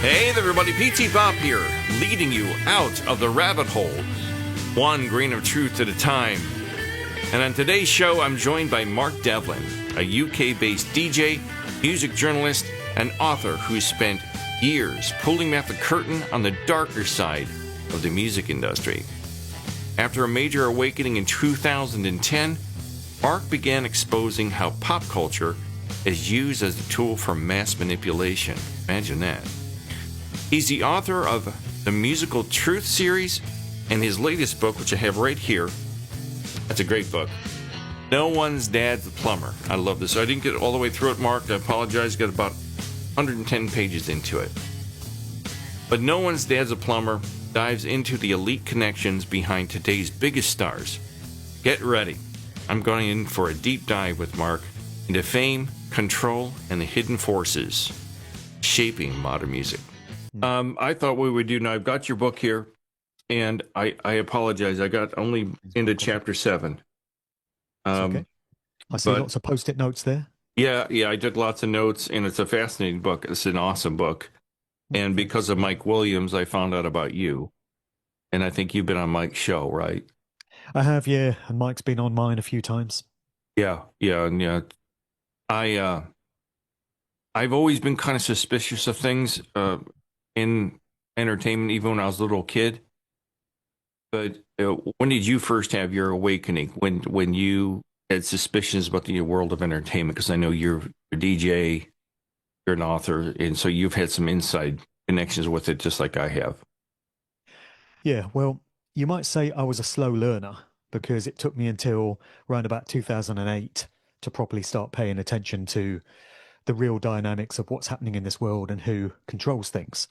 Hey there, everybody, PTPop here, leading you out of the rabbit hole, one grain of truth at a time. And on today's show, I'm joined by Mark Devlin, a UK-based DJ, music journalist, and author who spent years pulling back the curtain on the darker side of the music industry. After a major awakening in 2010, Mark began exposing how pop culture is used as a tool for mass manipulation. Imagine that. He's the author of the Musical Truth series and his latest book, which I have right here. That's a great book. No One's Dad's the Plumber. I love this. I didn't get all the way through it, Mark. I apologize. Got about 110 pages into it. But No One's Dad's a Plumber dives into the elite connections behind today's biggest stars. Get ready. I'm going in for a deep dive with Mark into fame, control, and the hidden forces shaping modern music. I thought we would do now. I've got your book here, and I apologize. I got only into chapter 7. Okay. I see lots of post-it notes there. Yeah, I did lots of notes, and it's a fascinating book. It's an awesome book. And because of Mike Williams, I found out about you. And I think you've been on Mike's show, right? I have, yeah. And Mike's been on mine a few times. Yeah. I've always been kind of suspicious of things in entertainment, even when I was a little kid. But when did you first have your awakening? When you had suspicions about the world of entertainment? Because I know you're a DJ, you're an author, and so you've had some inside connections with it, just like I have. Yeah, well, you might say I was a slow learner because it took me until around about 2008 to properly start paying attention to the real dynamics of what's happening in this world and who controls things.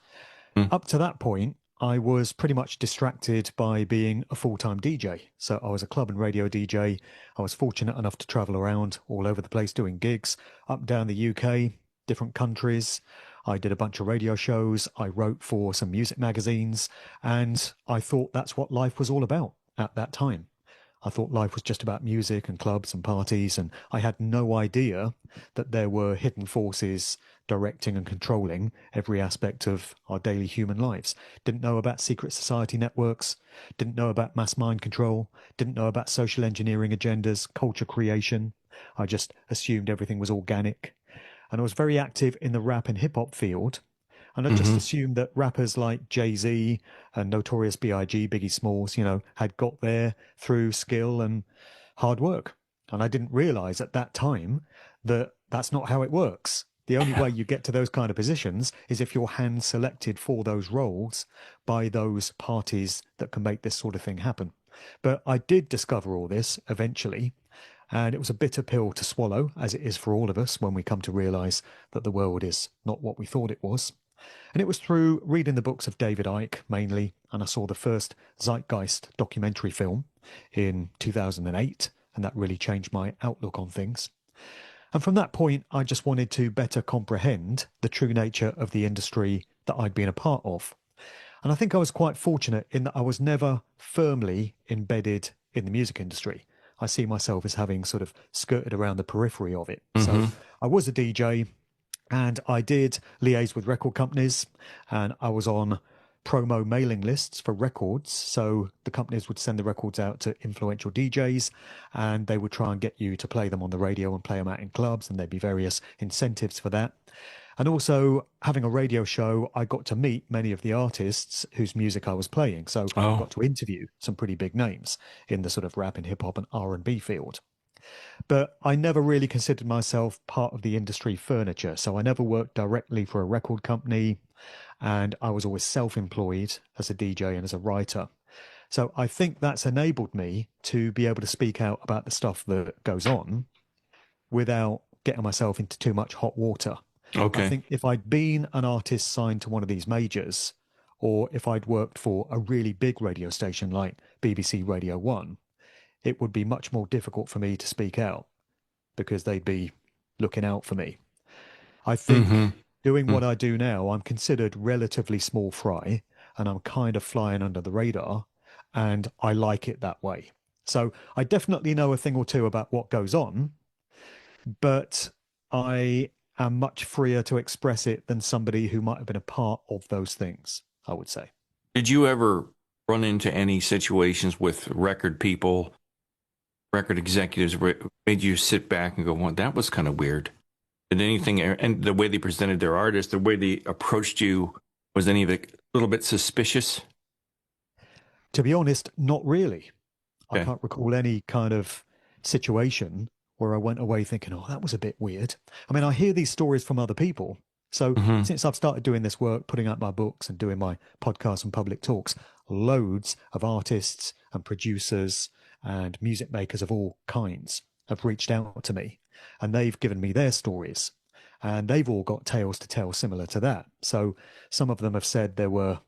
Up to that point, I was pretty much distracted by being a full-time DJ. So I was a club and radio DJ. I was fortunate enough to travel around all over the place doing gigs, up and down the UK, different countries. I did a bunch of radio shows. I wrote for some music magazines, and I thought that's what life was all about at that time. I thought life was just about music and clubs and parties, and I had no idea that there were hidden forces directing and controlling every aspect of our daily human lives. Didn't know about secret society networks, didn't know about mass mind control, didn't know about social engineering agendas, culture creation. I just assumed everything was organic. And I was very active in the rap and hip-hop field. And I just assumed that rappers like Jay-Z and Notorious B.I.G., Biggie Smalls, had got there through skill and hard work. And I didn't realize at that time that that's not how it works. The only way you get to those kind of positions is if you're hand selected for those roles by those parties that can make this sort of thing happen. But I did discover all this eventually. And it was a bitter pill to swallow, as it is for all of us when we come to realize that the world is not what we thought it was. And it was through reading the books of David Icke, mainly, and I saw the first Zeitgeist documentary film in 2008, and that really changed my outlook on things. And from that point, I just wanted to better comprehend the true nature of the industry that I'd been a part of. And I think I was quite fortunate in that I was never firmly embedded in the music industry. I see myself as having sort of skirted around the periphery of it. So I was a DJ, and I did liaise with record companies, and I was on promo mailing lists for records. So the companies would send the records out to influential DJs, and they would try and get you to play them on the radio and play them out in clubs, and there'd be various incentives for that. And also, having a radio show, I got to meet many of the artists whose music I was playing. So I got to interview some pretty big names in the sort of rap and hip hop and R&B field. But I never really considered myself part of the industry furniture. So I never worked directly for a record company, and I was always self-employed as a DJ and as a writer. So I think that's enabled me to be able to speak out about the stuff that goes on without getting myself into too much hot water. Okay. I think if I'd been an artist signed to one of these majors, or if I'd worked for a really big radio station like BBC Radio 1, it would be much more difficult for me to speak out because they'd be looking out for me. I think doing what I do now, I'm considered relatively small fry, and I'm kind of flying under the radar, and I like it that way. So I definitely know a thing or two about what goes on, but I and much freer to express it than somebody who might have been a part of those things, I would say. Did you ever run into any situations with record people, record executives, where it made you sit back and go, well, that was kind of weird? Did anything, and the way they presented their artist, the way they approached you, was any of it a little bit suspicious? To be honest, not really. I Okay. can't recall any kind of situation where I went away thinking, oh, that was a bit weird. I mean, I hear these stories from other people. So Hmm. since I've started doing this work, putting out my books and doing my podcasts and public talks, loads of artists and producers and music makers of all kinds have reached out to me and they've given me their stories. And they've all got tales to tell similar to that. So some of them have said there were,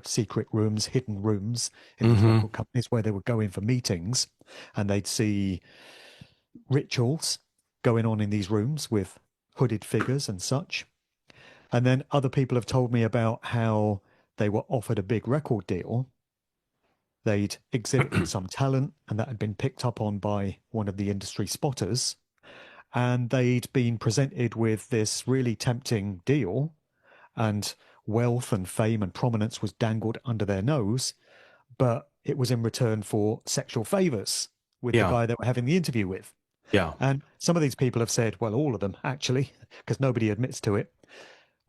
secret rooms, hidden rooms in these Hmm. record companies where they would go in for meetings and they'd see rituals going on in these rooms with hooded figures and such. And then other people have told me about how they were offered a big record deal. They'd exhibited some talent and that had been picked up on by one of the industry spotters. And they'd been presented with this really tempting deal, and wealth and fame and prominence was dangled under their nose, but it was in return for sexual favors with the Yeah. guy that we're having the interview with. Yeah. And some of these people have said, well, all of them actually, because nobody admits to it.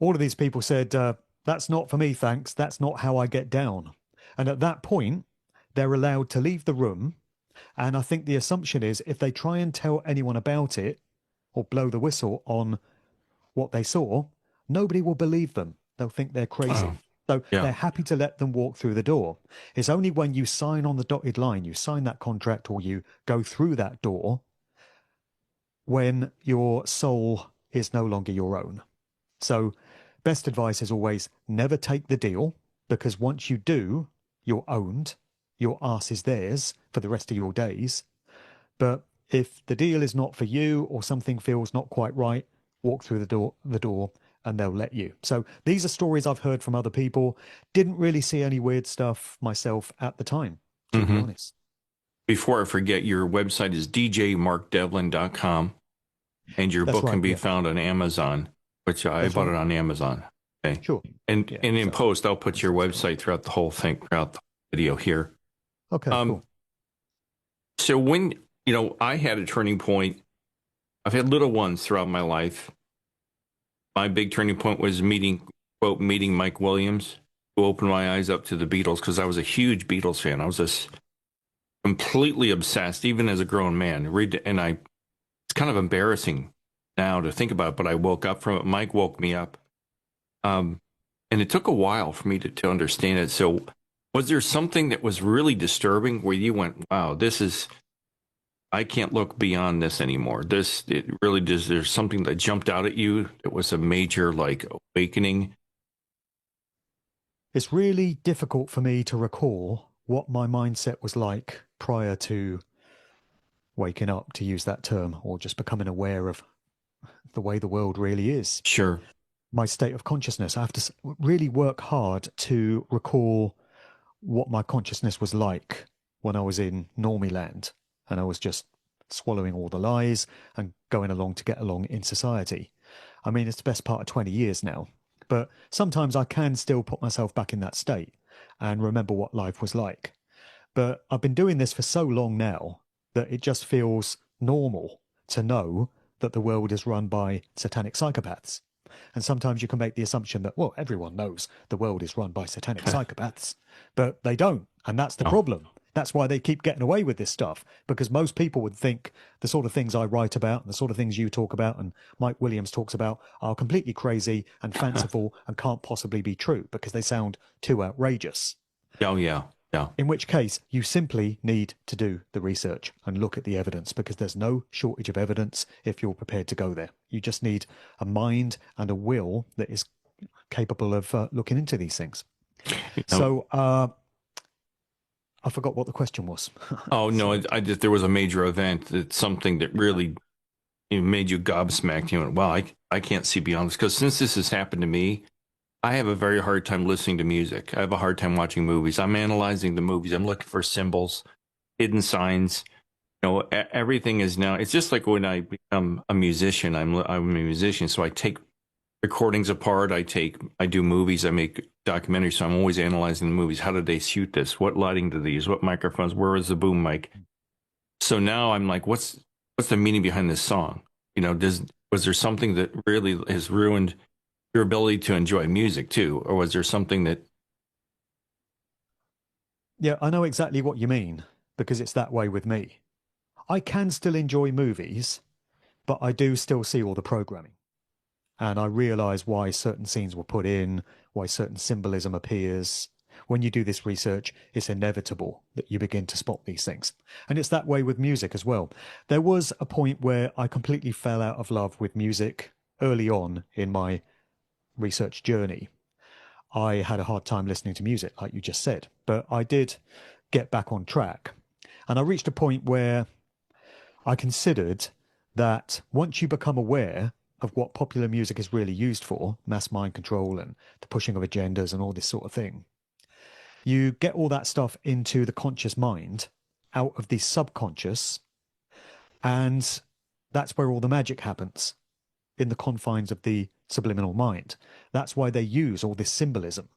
All of these people said, that's not for me, thanks. That's not how I get down. And at that point, they're allowed to leave the room. And I think the assumption is if they try and tell anyone about it or blow the whistle on what they saw, nobody will believe them. They'll think they're Oh, crazy. So yeah. they're happy to let them walk through the door. It's only when you sign on the dotted line, you sign that contract or you go through that door, when your soul is no longer your own. So best advice is always never take the deal, because once you do, you're owned. Your ass is theirs for the rest of your days. But if the deal is not for you or something feels not quite right, walk through the door and they'll let you. So these are stories I've heard from other people. Didn't really see any weird stuff myself at the time, to be Hmm. honest. Before I forget, your website is djmarkdevlin.com, and your That's book can right. be Yeah, found on Amazon, which I that's bought right. it on Amazon. Okay. Sure. Yeah. And in So post, I'll put that's your the story. website throughout the whole thing, throughout the video here. Okay, Um, cool. so when, I had a turning point. I've had little ones throughout my life. My big turning point was meeting Mike Williams, who opened my eyes up to the Beatles, because I was a huge Beatles fan. I was just completely obsessed, even as a grown man. It's kind of embarrassing now to think about it, but I woke up from it. Mike woke me up. Um, and it took a while for me to understand it. So was there something that was really disturbing where you went, wow, I can't look beyond this anymore. It really does. There's something that jumped out at you. It was a major like awakening. It's really difficult for me to recall what my mindset was like prior to waking up, to use that term, or just becoming aware of the way the world really is. Sure. My state of consciousness. I have to really work hard to recall what my consciousness was like when I was in normie land and I was just swallowing all the lies and going along to get along in society. I mean, it's the best part of 20 years now, but sometimes I can still put myself back in that state and remember what life was like. But I've been doing this for so long now that it just feels normal to know that the world is run by satanic psychopaths. And sometimes you can make the assumption that, well, everyone knows the world is run by satanic psychopaths, but they don't. And that's the No. problem. That's why they keep getting away with this stuff, because most people would think the sort of things I write about and the sort of things you talk about and Mike Williams talks about are completely crazy and fanciful and can't possibly be true because they sound too outrageous. Oh yeah. Yeah. In which case, you simply need to do the research and look at the evidence, because there's no shortage of evidence if you're prepared to go there. You just need a mind and a will that is capable of looking into these things. You know, So I forgot what the question was. oh no, So I just there was a major event. It's something that really made you gobsmacked. You went, wow, I can't see beyond this, because since this has happened to me, I have a very hard time listening to music. I have a hard time watching movies. I'm analyzing the movies. I'm looking for symbols, hidden signs. everything is now. It's just like when I become a musician. I'm a musician, so I take recordings apart. I do movies. I make documentaries. So I'm always analyzing the movies. How did they shoot this? What lighting did they use? What microphones? Where was the boom mic? So now I'm like, what's the meaning behind this song? Was there something that really has ruined your ability to enjoy music too, or was there something that? Yeah, I know exactly what you mean because it's that way with me. I can still enjoy movies, but I do still see all the programming. And I realize why certain scenes were put in, why certain symbolism appears. When you do this research, it's inevitable that you begin to spot these things. And it's that way with music as well. There was a point where I completely fell out of love with music early on in my research journey. I had a hard time listening to music, like you just said, but I did get back on track. And I reached a point where I considered that once you become aware of what popular music is really used for, mass mind control and the pushing of agendas and all this sort of thing, you get all that stuff into the conscious mind out of the subconscious, and that's where all the magic happens in the confines of the subliminal mind. That's why they use all this symbolism.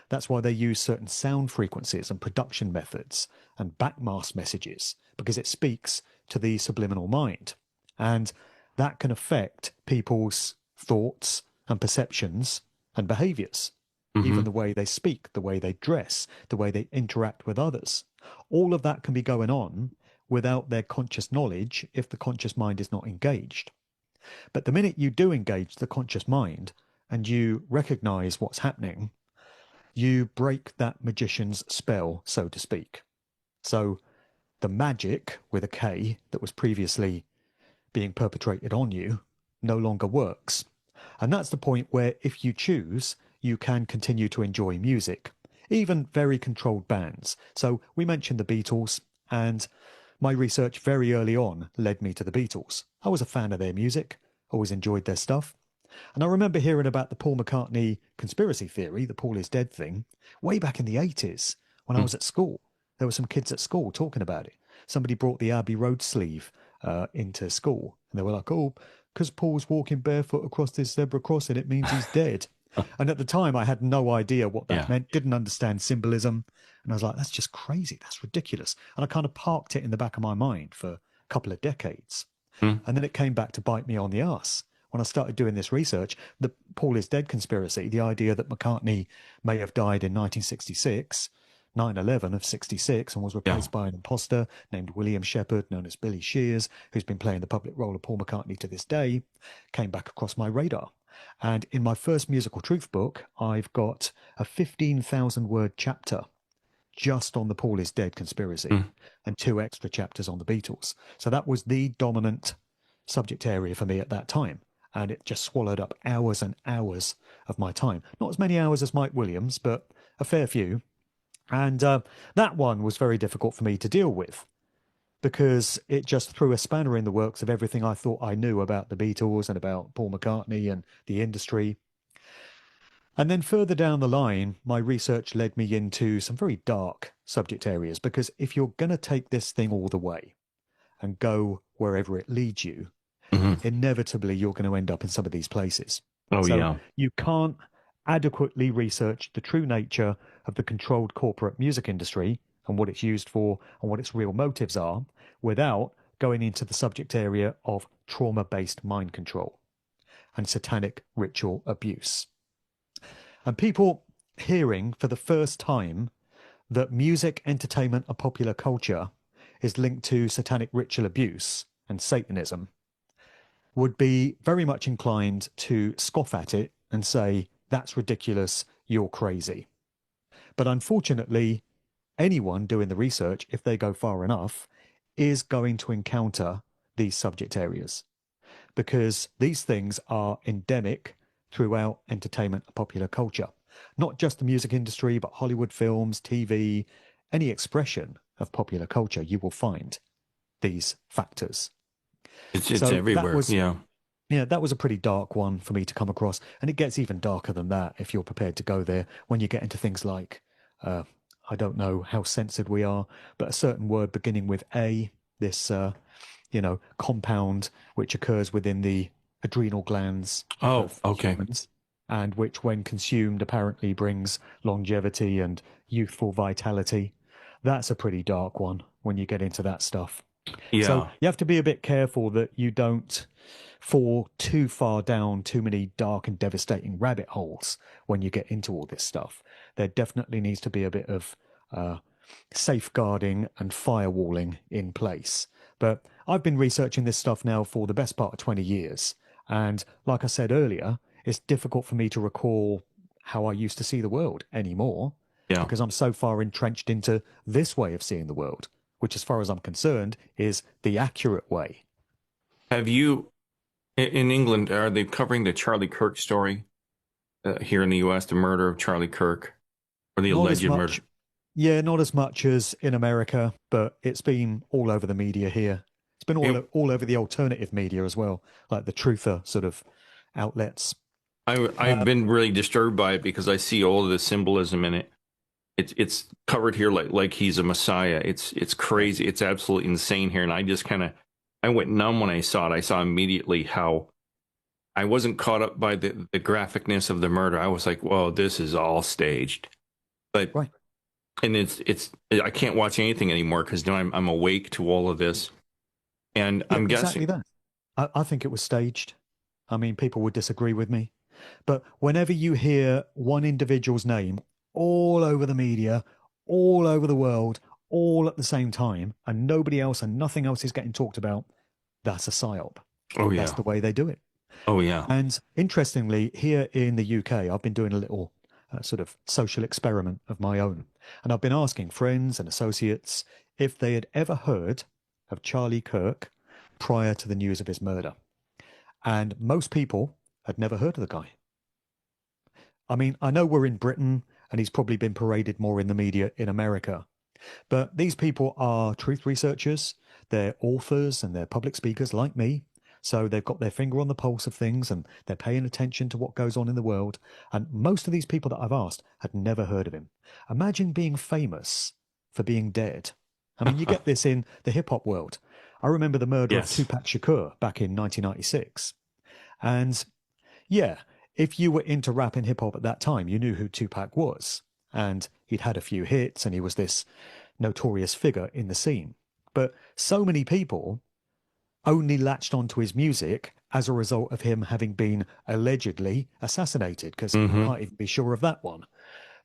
That's why they use certain sound frequencies and production methods and backmask messages, because it speaks to the subliminal mind. And that can affect people's thoughts and perceptions and behaviors, even Hmm. the way they speak, the way they dress, the way they interact with others. All of that can be going on without their conscious knowledge if the conscious mind is not engaged. But the minute you do engage the conscious mind and you recognize what's happening, you break that magician's spell, so to speak. So the magic with a K that was previously being perpetrated on you no longer works. And that's the point where, if you choose, you can continue to enjoy music, even very controlled bands. So we mentioned the Beatles, and my research very early on led me to the Beatles. I was a fan of their music, always enjoyed their stuff. And I remember hearing about the Paul McCartney conspiracy theory, the Paul is dead thing, way back in the 80s when I was at school. There were some kids at school talking about it. Somebody brought the Abbey Road sleeve into school, and they were like, oh, because Paul's walking barefoot across this zebra crossing, it means he's dead. And at the time, I had no idea what that Yeah. meant, didn't understand symbolism. And I was like, that's just crazy. That's ridiculous. And I kind of parked it in the back of my mind for a couple of decades. Mm. And then it came back to bite me on the ass. When I started doing this research, the Paul is dead conspiracy, the idea that McCartney may have died in 1966, 9/11 of 66, and was Yeah. replaced by an imposter named William Shepherd, known as Billy Shears, who's been playing the public role of Paul McCartney to this day, came back across my radar. And in my first musical truth book, I've got a 15,000 word chapter just on the Paul is dead conspiracy Mm. and two extra chapters on the Beatles. So that was the dominant subject area for me at that time. And it just swallowed up hours and hours of my time. Not as many hours as Mike Williams, but a fair few. And that one was very difficult for me to deal with because it just threw a spanner in the works of everything I thought I knew about the Beatles and about Paul McCartney and the industry. And then further down the line, my research led me into some very dark subject areas because if you're going to take this thing all the way and go wherever it leads you, Hmm. inevitably you're going to end up in some of these places. Oh So yeah. you can't adequately research the true nature of the controlled corporate music industry and what it's used for and what its real motives are without going into the subject area of trauma-based mind control and satanic ritual abuse. And people hearing for the first time that music, entertainment, and popular culture is linked to satanic ritual abuse and Satanism would be very much inclined to scoff at it and say, that's ridiculous, you're crazy. But unfortunately, anyone doing the research, if they go far enough, is going to encounter these subject areas because these things are endemic throughout entertainment and popular culture. Not just the music industry, but Hollywood films, TV, any expression of popular culture, you will find these factors. It's So that everywhere. was, Yeah. yeah, that was a pretty dark one for me to come across. And it gets even darker than that if you're prepared to go there when you get into things like, I don't know how censored we are, but a certain word beginning with A, this compound which occurs within the adrenal glands Oh, of okay. humans, and which, when consumed, apparently brings longevity and youthful vitality. That's a pretty dark one when you get into that stuff. So Yeah. you have to be a bit careful that you don't fall too far down too many dark and devastating rabbit holes when you get into all this stuff. There definitely needs to be a bit of uh, safeguarding and firewalling in place. But I've been researching this stuff now for the best part of 20 years. And like I said earlier, it's difficult for me to recall how I used to see the world anymore Yeah. because I'm so far entrenched into this way of seeing the world, which, as far as I'm concerned, is the accurate way. Have you, in England, are they covering the Charlie Kirk story here in the U.S., the murder of Charlie Kirk or the Not as alleged murder? much, yeah, not as much as in America, but it's been all over the media here. It's been It, all over the alternative media as well, like the truther sort of outlets. I've been really disturbed by it because I see all of the symbolism in it. It's covered here like he's a messiah. It's Yeah. crazy. It's absolutely insane here, and I just kind of I went numb when I saw it. I saw immediately how I wasn't caught up by the graphicness of the murder. I was like, "Whoa, this is all staged." But Right. and it's I can't watch anything anymore because now I'm awake to all of this, and Yeah, I'm exactly guessing. that. I think it was staged. I mean, people would disagree with me, but whenever you hear one individual's name all over the media, all over the world, all at the same time, and nobody else and nothing else is getting talked about, that's a psyop. Oh That's yeah, the way they do it. oh yeah. And interestingly, here in the UK, I've been doing a little sort of social experiment of my own. And I've been asking friends and associates if they had ever heard of Charlie Kirk prior to the news of his murder. And most people had never heard of the guy. I mean, I know we're in Britain and he's probably been paraded more in the media in America, but these people are truth researchers, they're authors and they're public speakers like me. So they've got their finger on the pulse of things and they're paying attention to what goes on in the world. And most of these people that I've asked had never heard of him. Imagine being famous for being dead. I mean, you get this in the hip hop world. I remember the murder of Yes. Tupac Shakur back in 1996. And yeah, if you were into rap and hip hop at that time, you knew who Tupac was. And he'd had a few hits and he was this notorious figure in the scene. But so many people only latched onto his music as a result of him having been allegedly assassinated, because we Mm-hmm. can't even be sure of that one.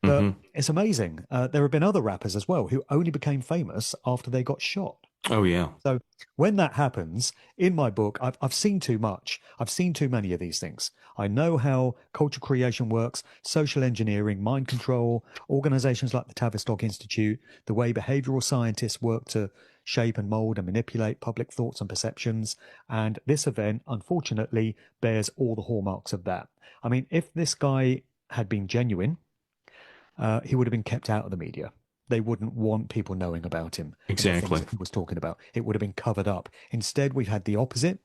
But Mm-hmm. it's amazing. There have been other rappers as well who only became famous after they got shot. Oh yeah. So when that happens, in my book, I've seen too much. I've seen too many of these things. I know how culture creation works, social engineering, mind control, organizations like the Tavistock Institute, the way behavioral scientists work to shape and mold and manipulate public thoughts and perceptions. And this event, unfortunately, bears all the hallmarks of that. I mean, if this guy had been genuine, he would have been kept out of the media. They wouldn't want people knowing about him and the things Exactly. that he was talking about. It would have been covered up. Instead, we've had the opposite.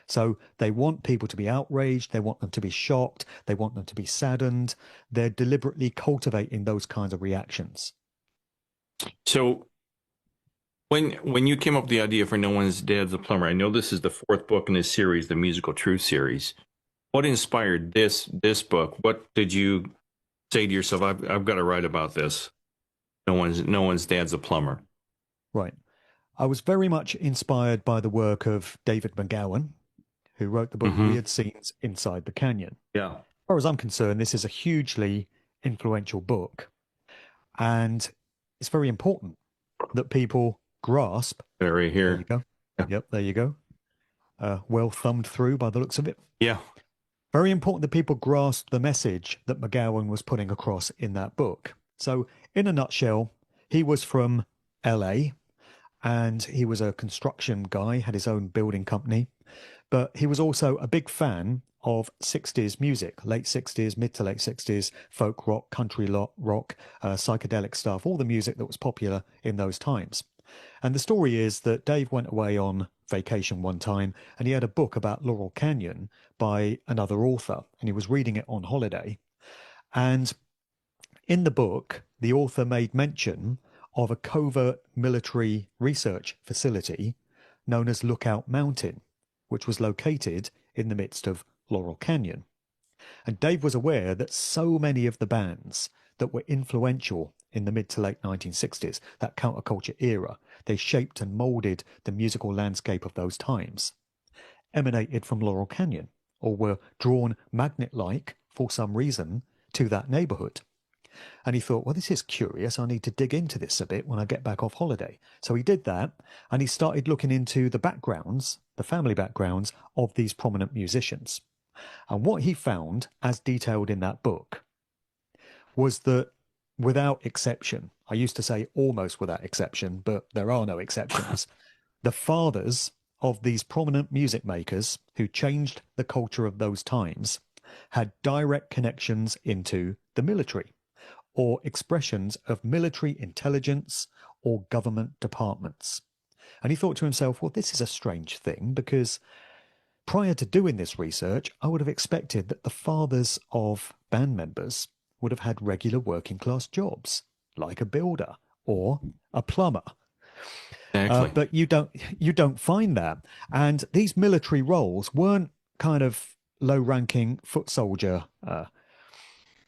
So they want people to be outraged. They want them to be shocked. They want them to be saddened. They're deliberately cultivating those kinds of reactions. So when you came up with the idea for No One's Dead the Plumber, I know this is the fourth book in this series, the Musical Truth series. What inspired this book? What did you say to yourself? I've got to write about this. No one's dad's a plumber. Right. I was very much inspired by the work of David McGowan, who wrote the book Mm-hmm. Weird Scenes Inside the Canyon. Yeah. As far as I'm concerned, this is a hugely influential book. And it's very important that people grasp. Right There you here. go. Yeah. Yep, there you go. Well thumbed through by the looks of it. Yeah. Very important that people grasp the message that McGowan was putting across in that book. So, in a nutshell, he was from LA and he was a construction guy, had his own building company, but he was also a big fan of 60s music, late 60s, mid to late 60s, folk rock, country rock, psychedelic stuff, all the music that was popular in those times. And the story is that Dave went away on vacation one time and he had a book about Laurel Canyon by another author, and he was reading it on holiday. And in the book, the author made mention of a covert military research facility known as Lookout Mountain, which was located in the midst of Laurel Canyon. And Dave was aware that so many of the bands that were influential in the mid to late 1960s, that counterculture era, they shaped and molded the musical landscape of those times, emanated from Laurel Canyon or were drawn magnet-like for some reason to that neighborhood. And he thought, well, this is curious. I need to dig into this a bit when I get back off holiday. So he did that, and he started looking into the backgrounds, the family backgrounds of these prominent musicians. And what he found, as detailed in that book, was that without exception, I used to say almost without exception, but there are no exceptions, the fathers of these prominent music makers who changed the culture of those times had direct connections into the military or expressions of military intelligence or government departments. And he thought to himself, well, this is a strange thing, because prior to doing this research, I would have expected that the fathers of band members would have had regular working class jobs, like a builder or a plumber. But you don't find that. And these military roles weren't kind of low-ranking foot soldier,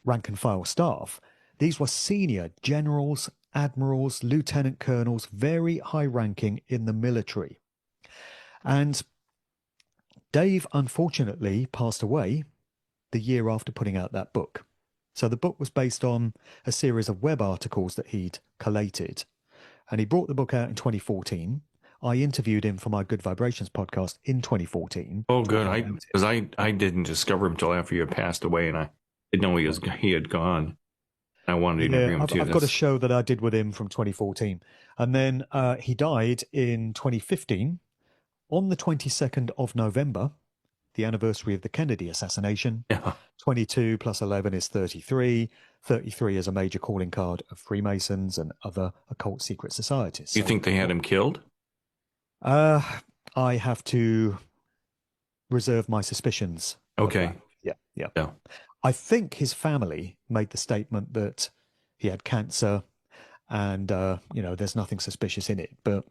rank and file staff. These were senior generals, admirals, lieutenant colonels, very high-ranking in the military. And Dave, unfortunately, passed away the year after putting out that book. So the book was based on a series of web articles that he'd collated. And he brought the book out in 2014. I interviewed him for my Good Vibrations podcast in 2014. Oh, good. Because I didn't discover him until after you had passed away, and I didn't know he had gone. I wanted to interview him too. I've got a show that I did with him from 2014. And then he died in 2015 on the 22nd of November, the anniversary of the Kennedy assassination. Yeah. 22 plus 11 is 33. 33 is a major calling card of Freemasons and other occult secret societies. You think they had him killed? I have to reserve my suspicions. Okay. Yeah. I think his family made the statement that he had cancer and, there's nothing suspicious in it. But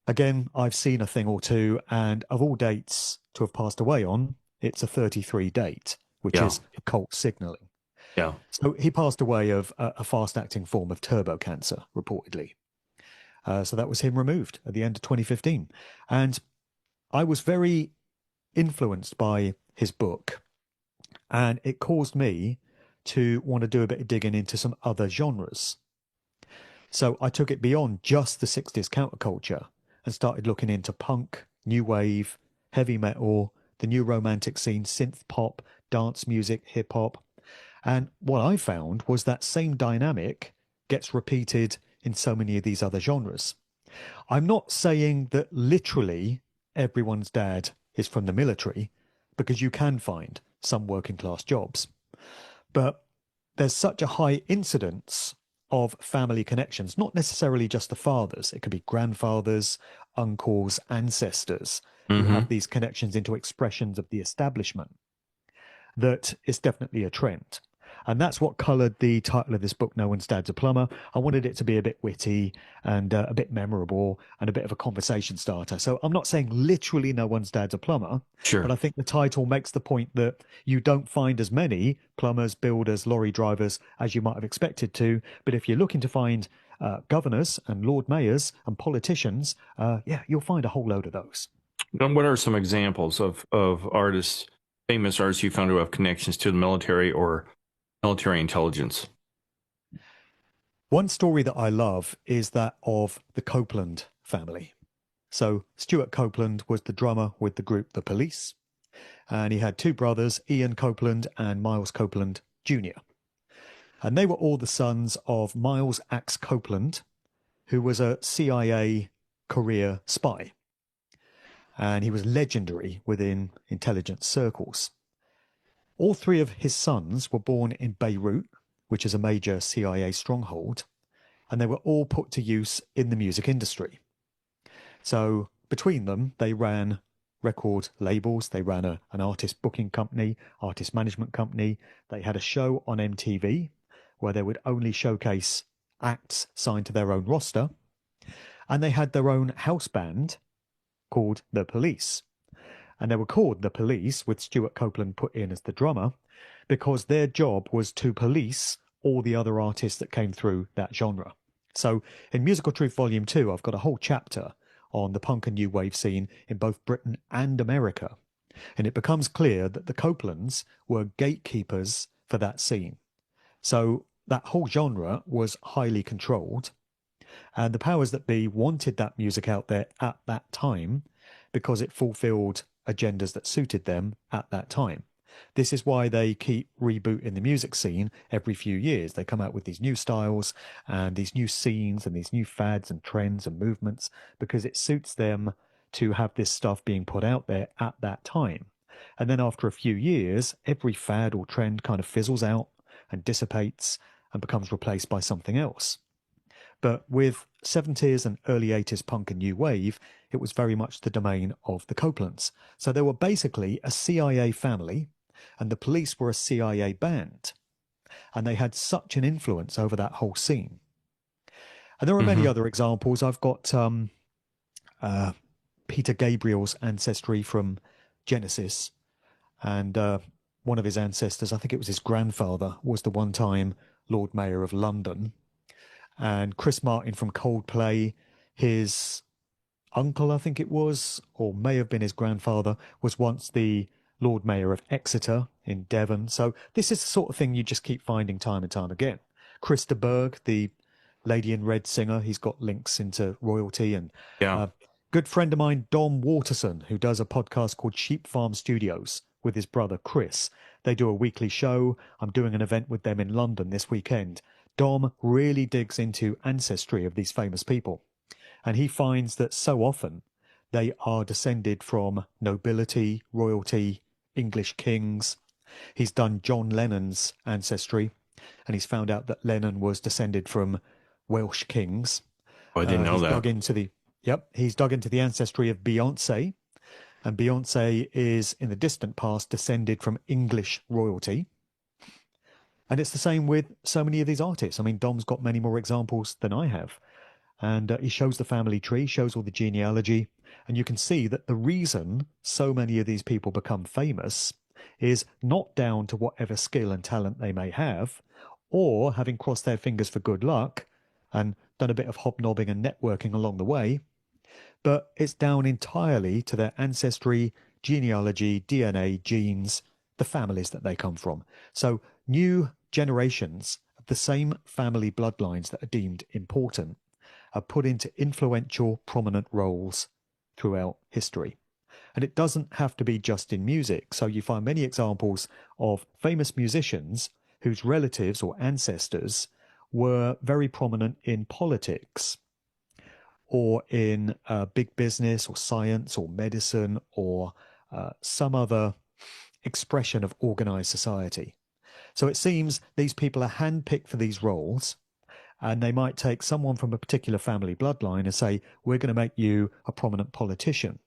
again, I've seen a thing or two, and of all dates to have passed away on, it's a 33 date, which is occult signaling. Yeah. So he passed away of a fast-acting form of turbo cancer, reportedly. So that was him removed at the end of 2015. And I was very influenced by his book, and it caused me to want to do a bit of digging into some other genres. So I took it beyond just the 60s counterculture and started looking into punk, new wave, heavy metal, the new romantic scene, synth pop, dance music, hip hop. And what I found was that same dynamic gets repeated in so many of these other genres. I'm not saying that literally everyone's dad is from the military, because you can find some working class jobs. But there's such a high incidence of family connections, not necessarily just the fathers. It could be grandfathers, uncles, ancestors who have these connections into expressions of the establishment. That is definitely a trend. And that's what coloured the title of this book, No One's Dad's a Plumber. I wanted it to be a bit witty and a bit memorable and a bit of a conversation starter. So I'm not saying literally no one's dad's a plumber, but I think the title makes the point that you don't find as many plumbers, builders, lorry drivers as you might have expected to. But if you're looking to find governors and lord mayors and politicians, you'll find a whole load of those. And what are some examples of artists, famous artists you found who have connections to the military or military intelligence? One story that I love is that of the Copeland family. So Stuart Copeland was the drummer with the group The Police, and he had two brothers, Ian Copeland and Miles Copeland Jr. And they were all the sons of Miles Axe Copeland, who was a CIA career spy. And he was legendary within intelligence circles. All three of his sons were born in Beirut, which is a major CIA stronghold, and they were all put to use in the music industry. So between them, they ran record labels, they ran an artist booking company, artist management company. They had a show on MTV where they would only showcase acts signed to their own roster. And they had their own house band called The Police. And they were called The Police, with Stuart Copeland put in as the drummer, because their job was to police all the other artists that came through that genre. So in Musical Truth Volume 2, I've got a whole chapter on the punk and new wave scene in both Britain and America. And it becomes clear that the Copelands were gatekeepers for that scene. So that whole genre was highly controlled. And the powers that be wanted that music out there at that time because it fulfilled agendas that suited them at that time. This is why they keep rebooting the music scene every few years. They come out with these new styles and these new scenes and these new fads and trends and movements because it suits them to have this stuff being put out there at that time. And then after a few years, every fad or trend kind of fizzles out and dissipates and becomes replaced by something else. But with 70s and early 80s punk and new wave, it was very much the domain of the Copelands. So they were basically a CIA family, and the Police were a CIA band. And they had such an influence over that whole scene. And there are many other examples. I've got Peter Gabriel's ancestry from Genesis. And one of his ancestors, I think it was his grandfather, was the one-time Lord Mayor of London. And Chris Martin from Coldplay, his uncle, I think it was, or may have been his grandfather, was once the Lord Mayor of Exeter in Devon. So this is the sort of thing you just keep finding time and time again. Chris de Burgh, the Lady in Red singer, he's got links into royalty. And good friend of mine, Dom Waterson, who does a podcast called Sheep Farm Studios with his brother Chris. They do a weekly show. I'm doing an event with them in London this weekend. Dom really digs into ancestry of these famous people. And he finds that so often they are descended from nobility, royalty, English kings. He's done John Lennon's ancestry, and he's found out that Lennon was descended from Welsh kings. Oh, I didn't know that. He's dug into the ancestry of Beyonce, and Beyonce is in the distant past descended from English royalty. And it's the same with so many of these artists. I mean, Dom's got many more examples than I have. And he shows the family tree, shows all the genealogy. And you can see that the reason so many of these people become famous is not down to whatever skill and talent they may have, or having crossed their fingers for good luck and done a bit of hobnobbing and networking along the way, but it's down entirely to their ancestry, genealogy, DNA, genes, the families that they come from. So new generations of the same family bloodlines that are deemed important are put into influential, prominent roles throughout history. And it doesn't have to be just in music. So you find many examples of famous musicians whose relatives or ancestors were very prominent in politics or in big business or science or medicine or some other expression of organized society. So it seems these people are handpicked for these roles, and they might take someone from a particular family bloodline and say, we're going to make you a prominent politician.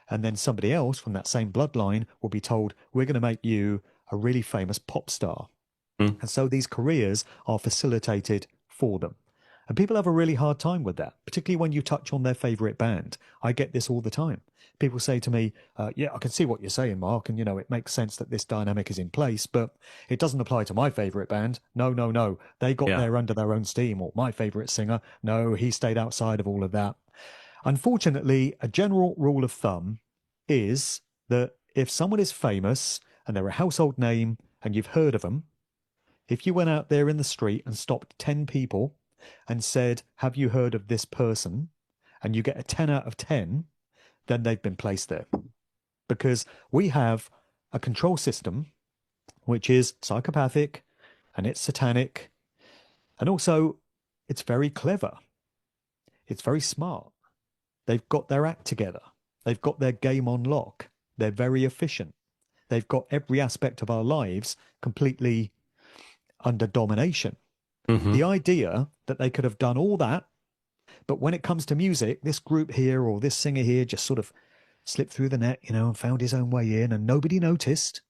And then somebody else from that same bloodline will be told, we're going to make you a really famous pop star. And so these careers are facilitated for them. And people have a really hard time with that, particularly when you touch on their favorite band. I get this all the time. People say to me, yeah, I can see what you're saying, Mark. And, it makes sense that this dynamic is in place, but it doesn't apply to my favorite band. No. They got there under their own steam. Or my favorite singer, no, he stayed outside of all of that. Unfortunately, a general rule of thumb is that if someone is famous and they're a household name and you've heard of them, if you went out there in the street and stopped 10 people and said, have you heard of this person? And you get a 10 out of 10, then they've been placed there. Because we have a control system which is psychopathic and it's satanic. And also, it's very clever. It's very smart. They've got their act together. They've got their game on lock. They're very efficient. They've got every aspect of our lives completely under domination. The idea that they could have done all that, but when it comes to music, this group here or this singer here just sort of slipped through the net, and found his own way in and nobody noticed.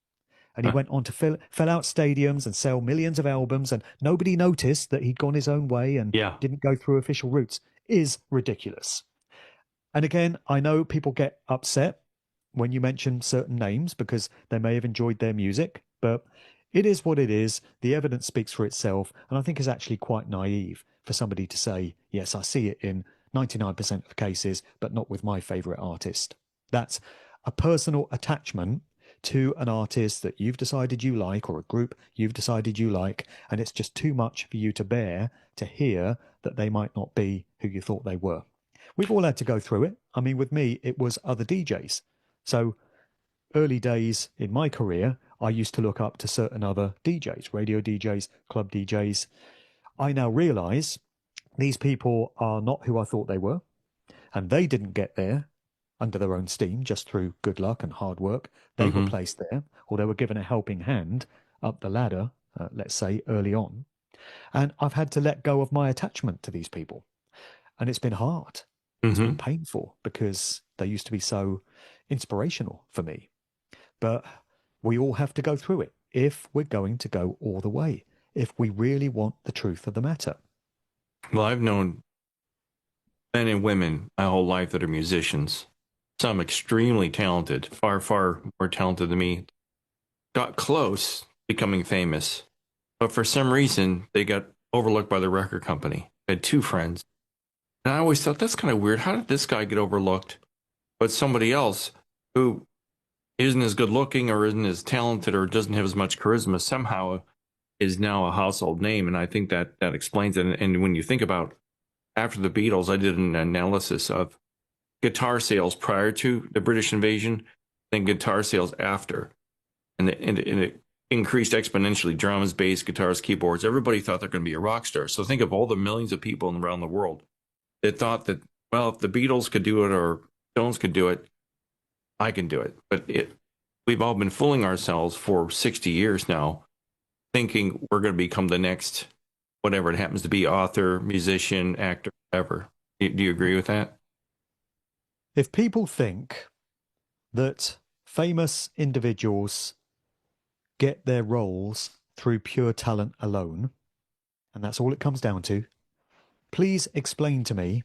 And he went on to fill out stadiums and sell millions of albums and nobody noticed that he'd gone his own way and didn't go through official routes is ridiculous. And again, I know people get upset when you mention certain names because they may have enjoyed their music, but it is what it is. The evidence speaks for itself. And I think it's actually quite naive for somebody to say, yes, I see it in 99% of cases, but not with my favorite artist. That's a personal attachment to an artist that you've decided you like or a group you've decided you like. And it's just too much for you to bear to hear that they might not be who you thought they were. We've all had to go through it. I mean, with me, it was other DJs. So early days in my career, I used to look up to certain other DJs, radio DJs, club DJs. I now realize these people are not who I thought they were, and they didn't get there under their own steam, just through good luck and hard work. They were placed there, or they were given a helping hand up the ladder, let's say, early on. And I've had to let go of my attachment to these people. And it's been hard. It's been painful because they used to be so inspirational for me. But we all have to go through it if we're going to go all the way, if we really want the truth of the matter. Well, I've known men and women my whole life that are musicians. Some extremely talented, far, far more talented than me, got close becoming famous. But for some reason, they got overlooked by the record company. I had two friends. And I always thought, that's kind of weird. How did this guy get overlooked? But somebody else who isn't as good looking or isn't as talented or doesn't have as much charisma somehow is now a household name. And I think that explains it. And when you think about after the Beatles, I did an analysis of guitar sales prior to the British invasion, then guitar sales after. And it increased exponentially. Drums, bass, guitars, keyboards. Everybody thought they're going to be a rock star. So think of all the millions of people around the world that thought that, well, if the Beatles could do it or Stones could do it, I can do it. But we've all been fooling ourselves for 60 years now, thinking we're going to become the next, whatever it happens to be, author, musician, actor, whatever. Do you agree with that? If people think that famous individuals get their roles through pure talent alone, and that's all it comes down to, please explain to me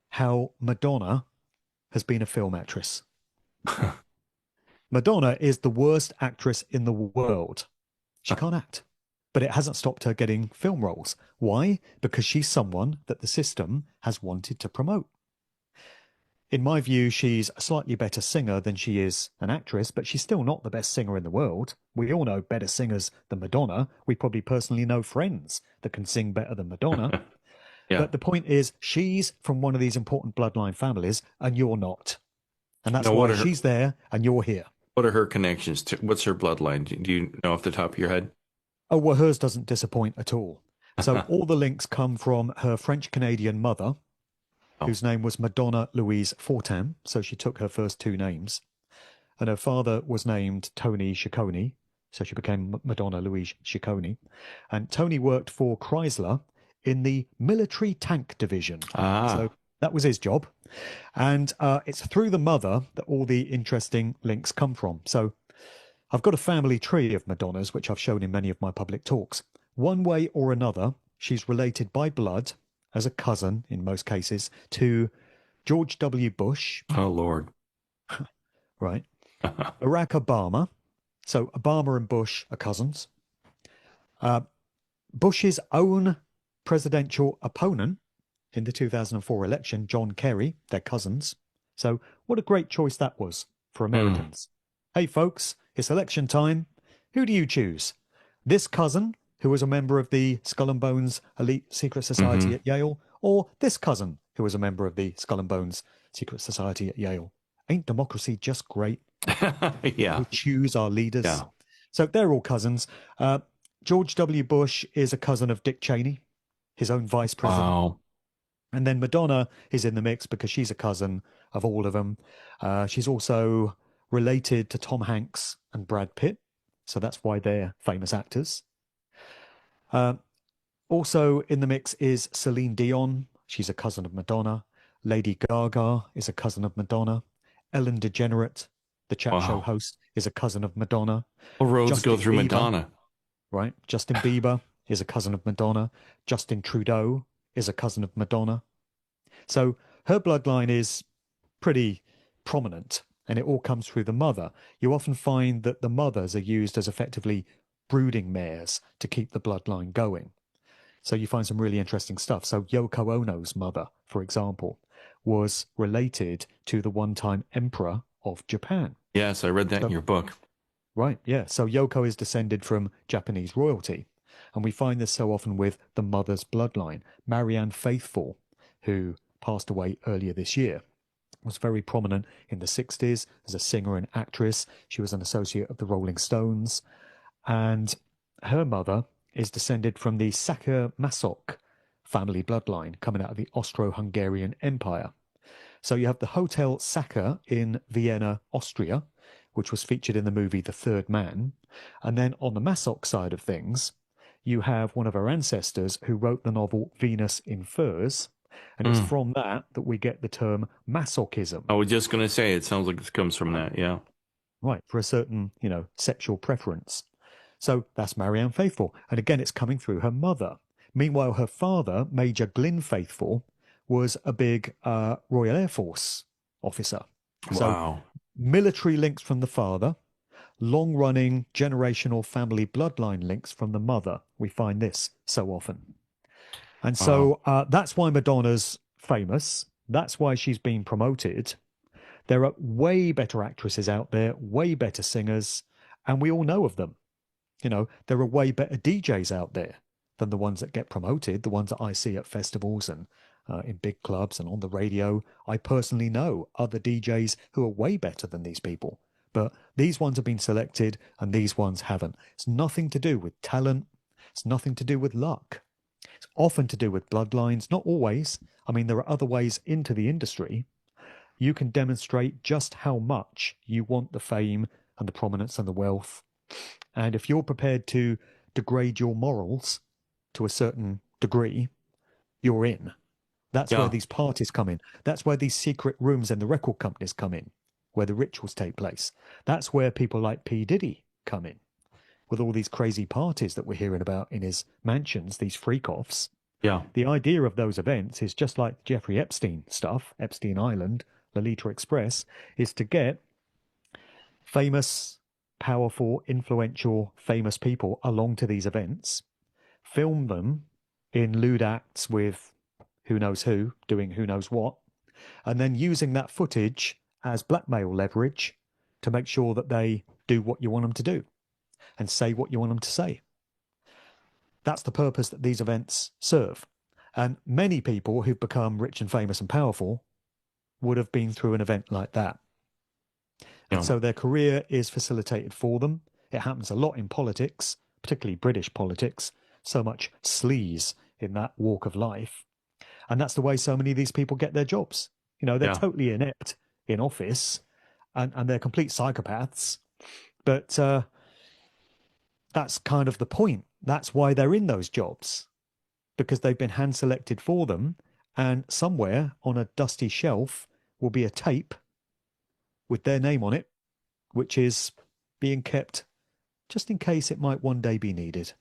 how Madonna has been a film actress. Madonna is the worst actress in the world. She can't act. But it hasn't stopped her getting film roles. Why? Because she's someone that the system has wanted to promote. In my view, she's a slightly better singer than she is an actress, but she's still not the best singer in the world. We all know better singers than Madonna. We probably personally know friends that can sing better than Madonna. Yeah. But the point is, she's from one of these important bloodline families, and you're not. And that's why she's there and you're here. What are her connections to? What's her bloodline? Do you know off the top of your head? Oh, well, hers doesn't disappoint at all. So all the links come from her French-Canadian mother, whose name was Madonna Louise Fortin. So she took her first two names. And her father was named Tony Ciccone. So she became Madonna Louise Ciccone. And Tony worked for Chrysler in the military tank division. So that was his job. And it's through the mother that all the interesting links come from. So I've got a family tree of Madonnas, which I've shown in many of my public talks. One way or another, she's related by blood, as a cousin in most cases, to George W. Bush. Oh, Lord. Right. Barack Obama. So Obama and Bush are cousins. Bush's own presidential opponent in the 2004 election, John Kerry, they're cousins. So what a great choice that was for Americans. Hey, folks, it's election time. Who do you choose? This cousin, who was a member of the Skull and Bones elite secret society at Yale, or this cousin, who was a member of the Skull and Bones secret society at Yale? Ain't democracy just great? Yeah. We choose our leaders. Yeah. So they're all cousins. George W. Bush is a cousin of Dick Cheney, his own vice president. Wow. And then Madonna is in the mix because she's a cousin of all of them. She's also related to Tom Hanks and Brad Pitt. So that's why they're famous actors. Also in the mix is Celine Dion. She's a cousin of Madonna. Lady Gaga is a cousin of Madonna. Ellen DeGeneres, the chat show host, is a cousin of Madonna. All roads go through Madonna. Right. Justin Bieber is a cousin of Madonna. Justin Trudeau is a cousin of Madonna. So her bloodline is pretty prominent, and it all comes through the mother. You often find that the mothers are used as effectively brooding mares to keep the bloodline going. So you find some really interesting stuff. So Yoko Ono's mother, for example, was related to the one-time emperor of Japan. Yes, I read that in So, your book. right, yeah. So Yoko is descended from Japanese royalty. And we find this so often with the mother's bloodline. Marianne Faithfull, who passed away earlier this year, was very prominent in the 60s as a singer and actress. She was an associate of the Rolling Stones. And her mother is descended from the Sacher-Masoch family bloodline coming out of the Austro-Hungarian Empire. So you have the Hotel Sacher in Vienna, Austria, which was featured in the movie The Third Man. And then on the Masoch side of things, you have one of our ancestors who wrote the novel Venus in Furs. And it's from that that we get the term masochism. I was just going to say, it sounds like it comes from that. Yeah. Right, for a certain, sexual preference. So that's Marianne Faithfull. And again, it's coming through her mother. Meanwhile, her father, Major Glyn Faithfull, was a big Royal Air Force officer. So Wow. military links from the father, long-running generational family bloodline links from the mother. We find this so often. And so that's why Madonna's famous. That's why she's been promoted. There are way better actresses out there, way better singers, and we all know of them. There are way better DJs out there than the ones that get promoted, the ones that I see at festivals and in big clubs and on the radio. I personally know other DJs who are way better than these people, but these ones have been selected and these ones haven't. It's nothing to do with talent. It's nothing to do with luck. It's often to do with bloodlines, not always. I mean, there are other ways into the industry. You can demonstrate just how much you want the fame and the prominence and the wealth. And if you're prepared to degrade your morals to a certain degree, you're in. That's where these parties come in. That's where these secret rooms and the record companies come in, where the rituals take place. That's where people like P. Diddy come in, with all these crazy parties that we're hearing about in his mansions, these freak-offs. Yeah. The idea of those events is just like Jeffrey Epstein stuff, Epstein Island, Lolita Express, is to get famous, powerful, influential, famous people along to these events, film them in lewd acts with who knows who, doing who knows what, and then using that footage as blackmail leverage to make sure that they do what you want them to do and say what you want them to say. That's the purpose that these events serve. And many people who've become rich and famous and powerful would have been through an event like that. And so their career is facilitated for them. It happens a lot in politics, particularly British politics, so much sleaze in that walk of life. And that's the way so many of these people get their jobs. They're totally inept in office and they're complete psychopaths. But that's kind of the point. That's why they're in those jobs, because they've been hand selected for them. And somewhere on a dusty shelf will be a tape with their name on it, which is being kept just in case it might one day be needed.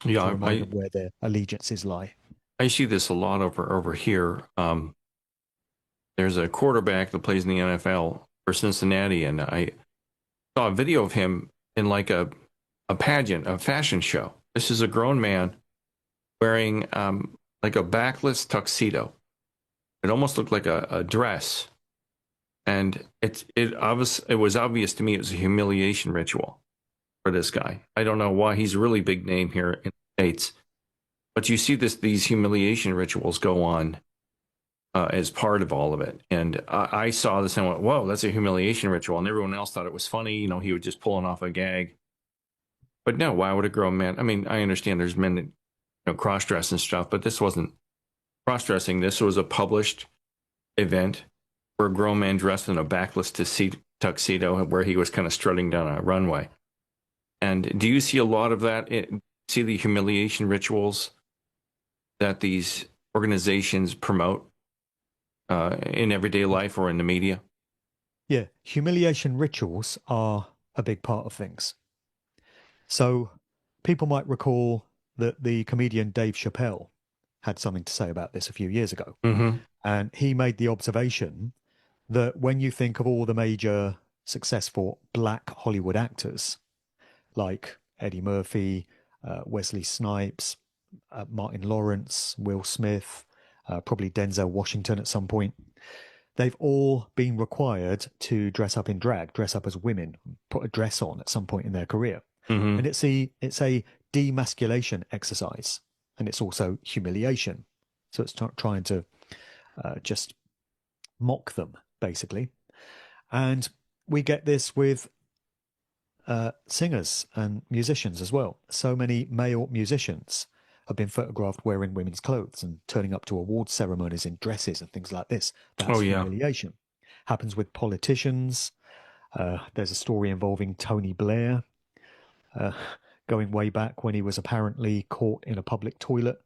Yeah, to remind them where their allegiances lie. I see this a lot over here. There's a quarterback that plays in the NFL for Cincinnati, and I saw a video of him in like a pageant, a fashion show. This is a grown man wearing like a backless tuxedo. It almost looked like a dress. And it was obvious to me it was a humiliation ritual for this guy. I don't know why. He's a really big name here in the States. But you see these humiliation rituals go on as part of all of it. And I saw this and went, whoa, that's a humiliation ritual. And everyone else thought it was funny. He was just pulling off a gag. But no, why would a grown man? I mean, I understand there's men that cross-dress and stuff, but this wasn't cross-dressing. This was a published event where a grown man dressed in a backless tuxedo where he was kind of strutting down a runway. And do you see a lot of that? See the humiliation rituals that these organizations promote in everyday life or in the media? Yeah, humiliation rituals are a big part of things. So people might recall that the comedian Dave Chappelle had something to say about this a few years ago. Mm-hmm. And he made the observation that when you think of all the major successful black Hollywood actors like Eddie Murphy, Wesley Snipes, Martin Lawrence, Will Smith, probably Denzel Washington at some point, they've all been required to dress up in drag, dress up as women, put a dress on at some point in their career. Hmm. And it's a demasculation exercise, and it's also humiliation. So it's trying to just mock them, basically. And we get this with singers and musicians as well. So many male musicians have been photographed wearing women's clothes and turning up to award ceremonies in dresses and things like this. Oh That's yeah. humiliation. Happens with politicians. There's a story involving Tony Blair, uh, going way back when he was apparently caught in a public toilet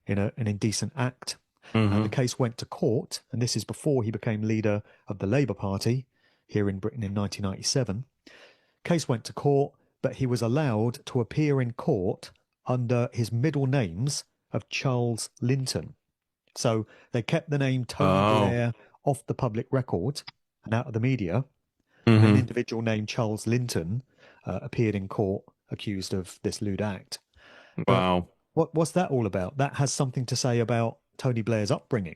in an indecent act. And the Hmm. case went to court, and this is before he became leader of the Labour Party here in Britain in 1997. Case went to court, but he was allowed to appear in court under his middle names of Charles Linton. So they kept the name Tony Oh. Blair off the public record and out of the media, and an Hmm. individual named Charles Linton appeared in court accused of this lewd act. But Wow. what's that all about? That has something to say about Tony Blair's upbringing.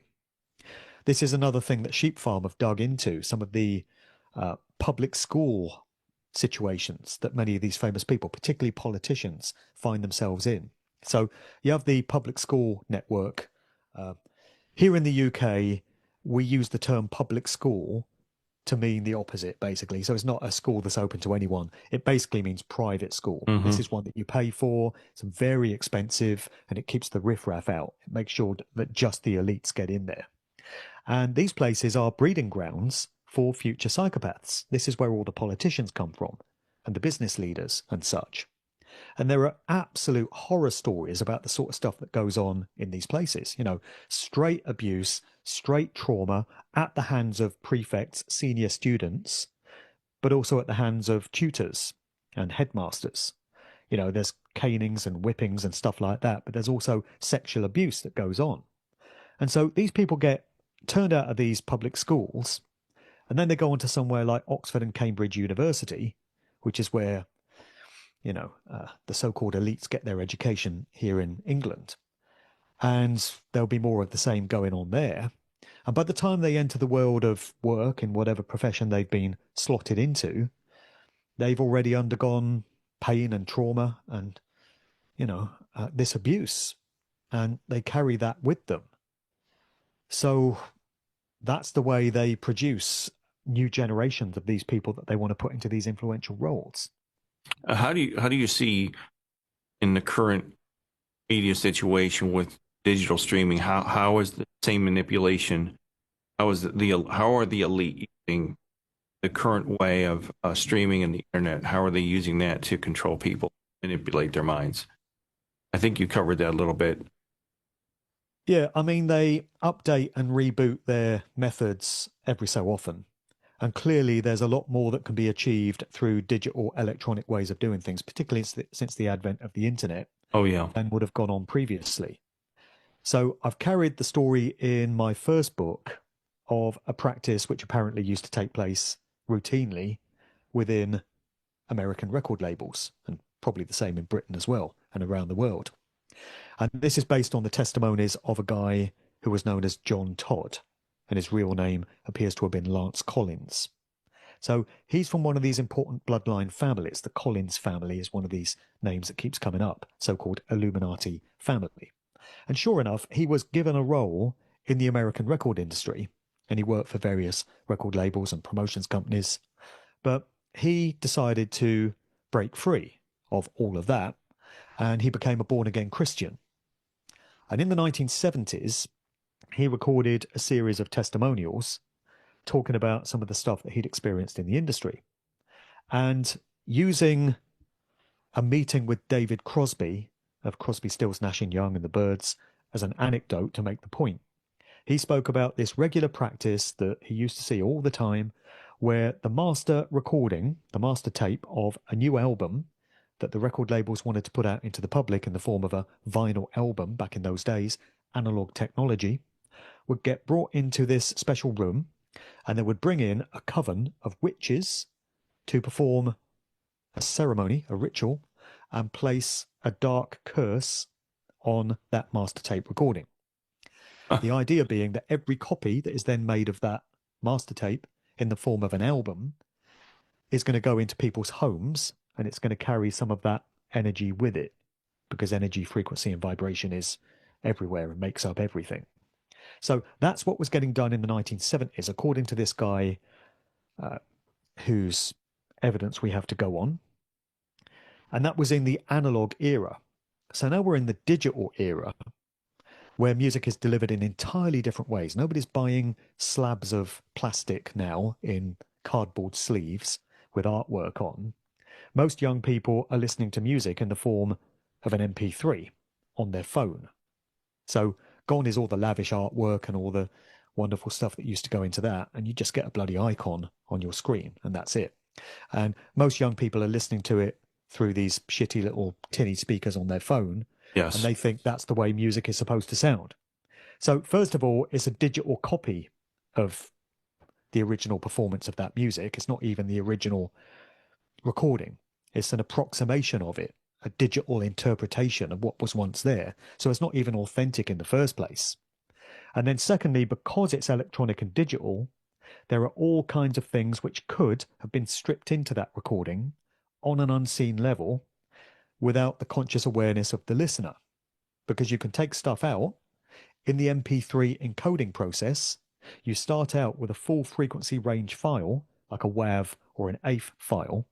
This is another thing that Sheep Farm have dug into, some of the public school situations that many of these famous people, particularly politicians, find themselves in. So you have the public school network. Uh, Here in the UK, we use the term public school to mean the opposite, basically. So it's not a school that's open to anyone. It basically means private school. This Hmm. is one that you pay for. It's very expensive, and it keeps the riffraff out. It makes sure that just the elites get in there. And these places are breeding grounds for future psychopaths. This is where all the politicians come from, and the business leaders and such. And there are absolute horror stories about the sort of stuff that goes on in these places. You know, straight abuse, straight trauma at the hands of prefects, senior students, but also at the hands of tutors and headmasters. You know, there's canings and whippings and stuff like that, but there's also sexual abuse that goes on. And so these people get turned out of these public schools, and then they go on to somewhere like Oxford and Cambridge University, which is where the so-called elites get their education here in England. And there'll be more of the same going on there. And by the time they enter the world of work in whatever profession they've been slotted into, they've already undergone pain and trauma and, this abuse. And they carry that with them. So that's the way they produce new generations of these people that they want to put into these influential roles. How do you see in the current media situation with digital streaming? How is the same manipulation? How are the elite using the current way of streaming and the internet? How are they using that to control people, manipulate their minds? I think you covered that a little bit. Yeah, I mean, they update and reboot their methods every so often. And clearly, there's a lot more that can be achieved through digital electronic ways of doing things, particularly since the advent of the internet, Oh yeah. than would have gone on previously. So I've carried the story in my first book of a practice which apparently used to take place routinely within American record labels, and probably the same in Britain as well and around the world. And this is based on the testimonies of a guy who was known as John Todd, and his real name appears to have been Lance Collins. So he's from one of these important bloodline families. The Collins family is one of these names that keeps coming up, so-called Illuminati family. And sure enough, he was given a role in the American record industry, and he worked for various record labels and promotions companies. But he decided to break free of all of that, and he became a born-again Christian. And in the 1970s, he recorded a series of testimonials talking about some of the stuff that he'd experienced in the industry. And using a meeting with David Crosby of Crosby, Stills, Nash and Young and the Byrds as an anecdote to make the point, he spoke about this regular practice that he used to see all the time, where the master recording, the master tape of a new album that the record labels wanted to put out into the public in the form of a vinyl album back in those days, analog technology, would get brought into this special room And they would bring in a coven of witches to perform a ceremony, a ritual, and place a dark curse on that master tape recording. The idea being that every copy that is then made of that master tape in the form of an album is going to go into people's homes, and it's going to carry some of that energy with it, because energy, frequency, and vibration is everywhere and makes up everything. So that's what was getting done in the 1970s, according to this guy whose evidence we have to go on. And that was in the analog era. So now we're in the digital era, where music is delivered in entirely different ways. Nobody's buying slabs of plastic now in cardboard sleeves with artwork on. Most young people are listening to music in the form of an MP3 on their phone. So gone is all the lavish artwork and all the wonderful stuff that used to go into that, and you just get a bloody icon on your screen, and that's it. And most young people are listening to it through these shitty little tinny speakers on their phone, Yes. and they think that's the way music is supposed to sound. So first of all, it's a digital copy of the original performance of that music. It's not even the original recording. It's an approximation of it, a digital interpretation of what was once there. So it's not even authentic in the first place. And then secondly, because it's electronic and digital, there are all kinds of things which could have been stripped into that recording on an unseen level without the conscious awareness of the listener. Because you can take stuff out in the MP3 encoding process. You start out with a full frequency range file, like a WAV or an AIF file,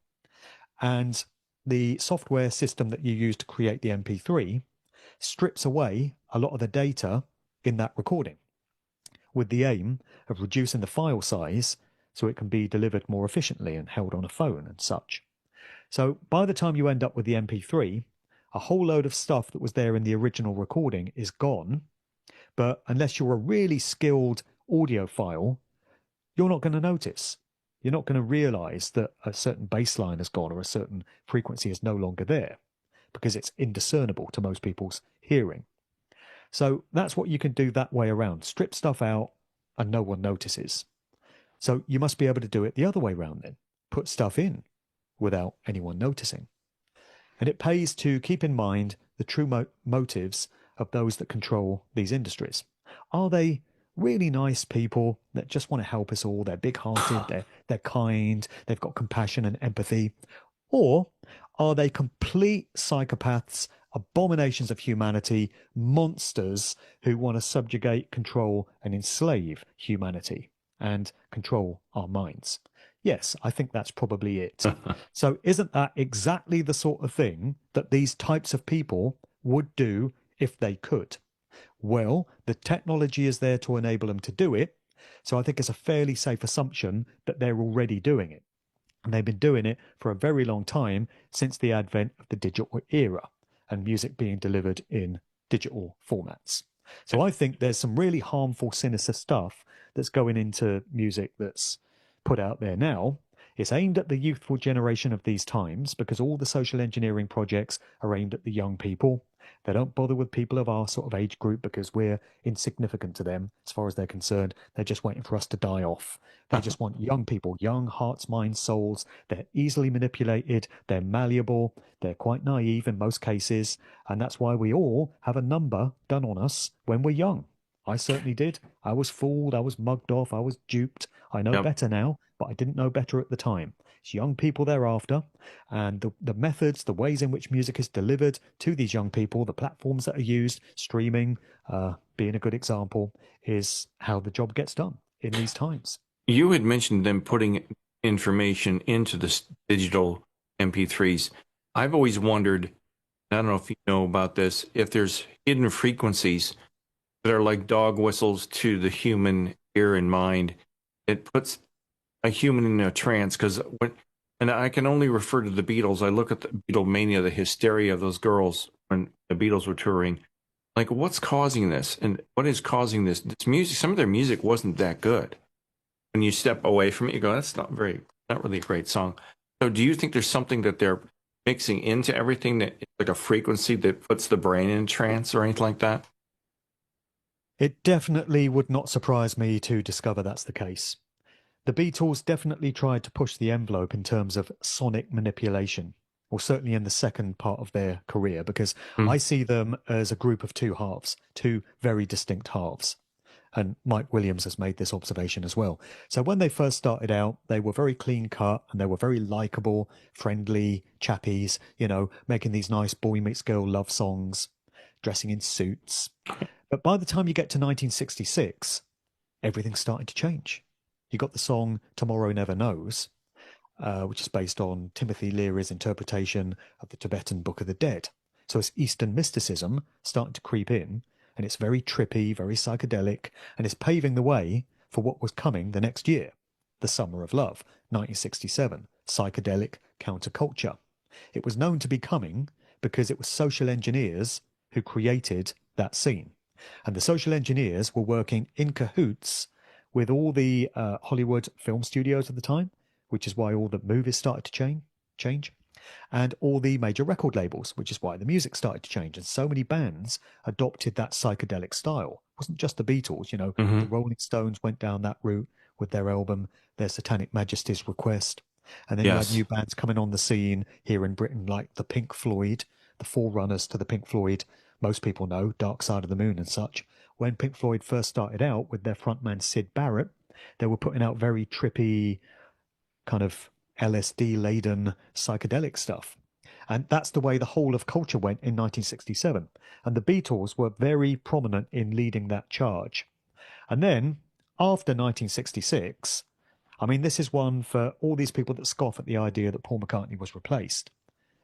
and the software system that you use to create the MP3 strips away a lot of the data in that recording, with the aim of reducing the file size so it can be delivered more efficiently and held on a phone and such. So by the time you end up with the MP3, a whole load of stuff that was there in the original recording is gone. But unless you're a really skilled audiophile, you're not going to notice. You're not going to realize that a certain bass line has gone or a certain frequency is no longer there, because it's indiscernible to most people's hearing. So that's what you can do that way around. Strip stuff out and no one notices. So you must be able to do it the other way around then. Put stuff in without anyone noticing. And it pays to keep in mind the true motives of those that control these industries. Are they really nice people that just want to help us all? They're big-hearted, they're kind, they've got compassion and empathy. Or are they complete psychopaths, abominations of humanity, monsters who want to subjugate, control, and enslave humanity and control our minds? Yes, I think that's probably it. So isn't that exactly the sort of thing that these types of people would do if they could? Well, the technology is there to enable them to do it. So I think it's a fairly safe assumption that they're already doing it. And they've been doing it for a very long time, since the advent of the digital era and music being delivered in digital formats. So I think there's some really harmful, sinister stuff that's going into music that's put out there now. It's aimed at the youthful generation of these times, because all the social engineering projects are aimed at the young people. They don't bother with people of our sort of age group because we're insignificant to them as far as they're concerned. They're just waiting for us to die off. They just want young people, young hearts, minds, souls. They're easily manipulated. They're malleable. They're quite naive in most cases. And that's why we all have a number done on us when we're young. I certainly did. I was fooled. I was mugged off. I was duped. I know better now, but I didn't know better at the time. It's young people thereafter, and the methods, the ways in which music is delivered to these young people, the platforms that are used, streaming being a good example, is how the job gets done in these times. You had mentioned them putting information into the digital MP3s. I've always wondered, I don't know if you know about this, if there's hidden frequencies that are like dog whistles to the human ear and mind. It puts a human in a trance, because and I can only refer to the Beatles. I look at the Beatlemania, the hysteria of those girls when the Beatles were touring. Like, what's causing this? And what is causing this? This music, some of their music wasn't that good. When you step away from it, you go, that's not really a great song. So do you think there's something that they're mixing into everything, that like a frequency that puts the brain in trance or anything like that? It definitely would not surprise me to discover that's the case. The Beatles definitely tried to push the envelope in terms of sonic manipulation, or certainly in the second part of their career, because Mm. I see them as a group of two halves, two very distinct halves. And Mike Williams has made this observation as well. So when they first started out, they were very clean cut and they were very likable, friendly chappies, making these nice boy meets girl love songs, dressing in suits. But by the time you get to 1966, everything started to change. You got the song Tomorrow Never Knows, which is based on Timothy Leary's interpretation of the Tibetan Book of the Dead. So it's Eastern mysticism starting to creep in, and it's very trippy, very psychedelic, and it's paving the way for what was coming the next year, the Summer of Love, 1967, psychedelic counterculture. It was known to be coming because it was social engineers who created that scene. And the social engineers were working in cahoots with all the Hollywood film studios at the time, which is why all the movies started to change, and all the major record labels, which is why the music started to change. And so many bands adopted that psychedelic style. It wasn't just the Beatles, Hmm. the Rolling Stones went down that route with their album, Their Satanic Majesty's Request. And then you had Yes. new bands coming on the scene here in Britain, like the Pink Floyd, the forerunners to the Pink Floyd, most people know, Dark Side of the Moon and such. When Pink Floyd first started out with their frontman Sid Barrett, they were putting out very trippy, kind of LSD laden psychedelic stuff. And that's the way the whole of culture went in 1967. And the Beatles were very prominent in leading that charge. And then after 1966, I mean, this is one for all these people that scoff at the idea that Paul McCartney was replaced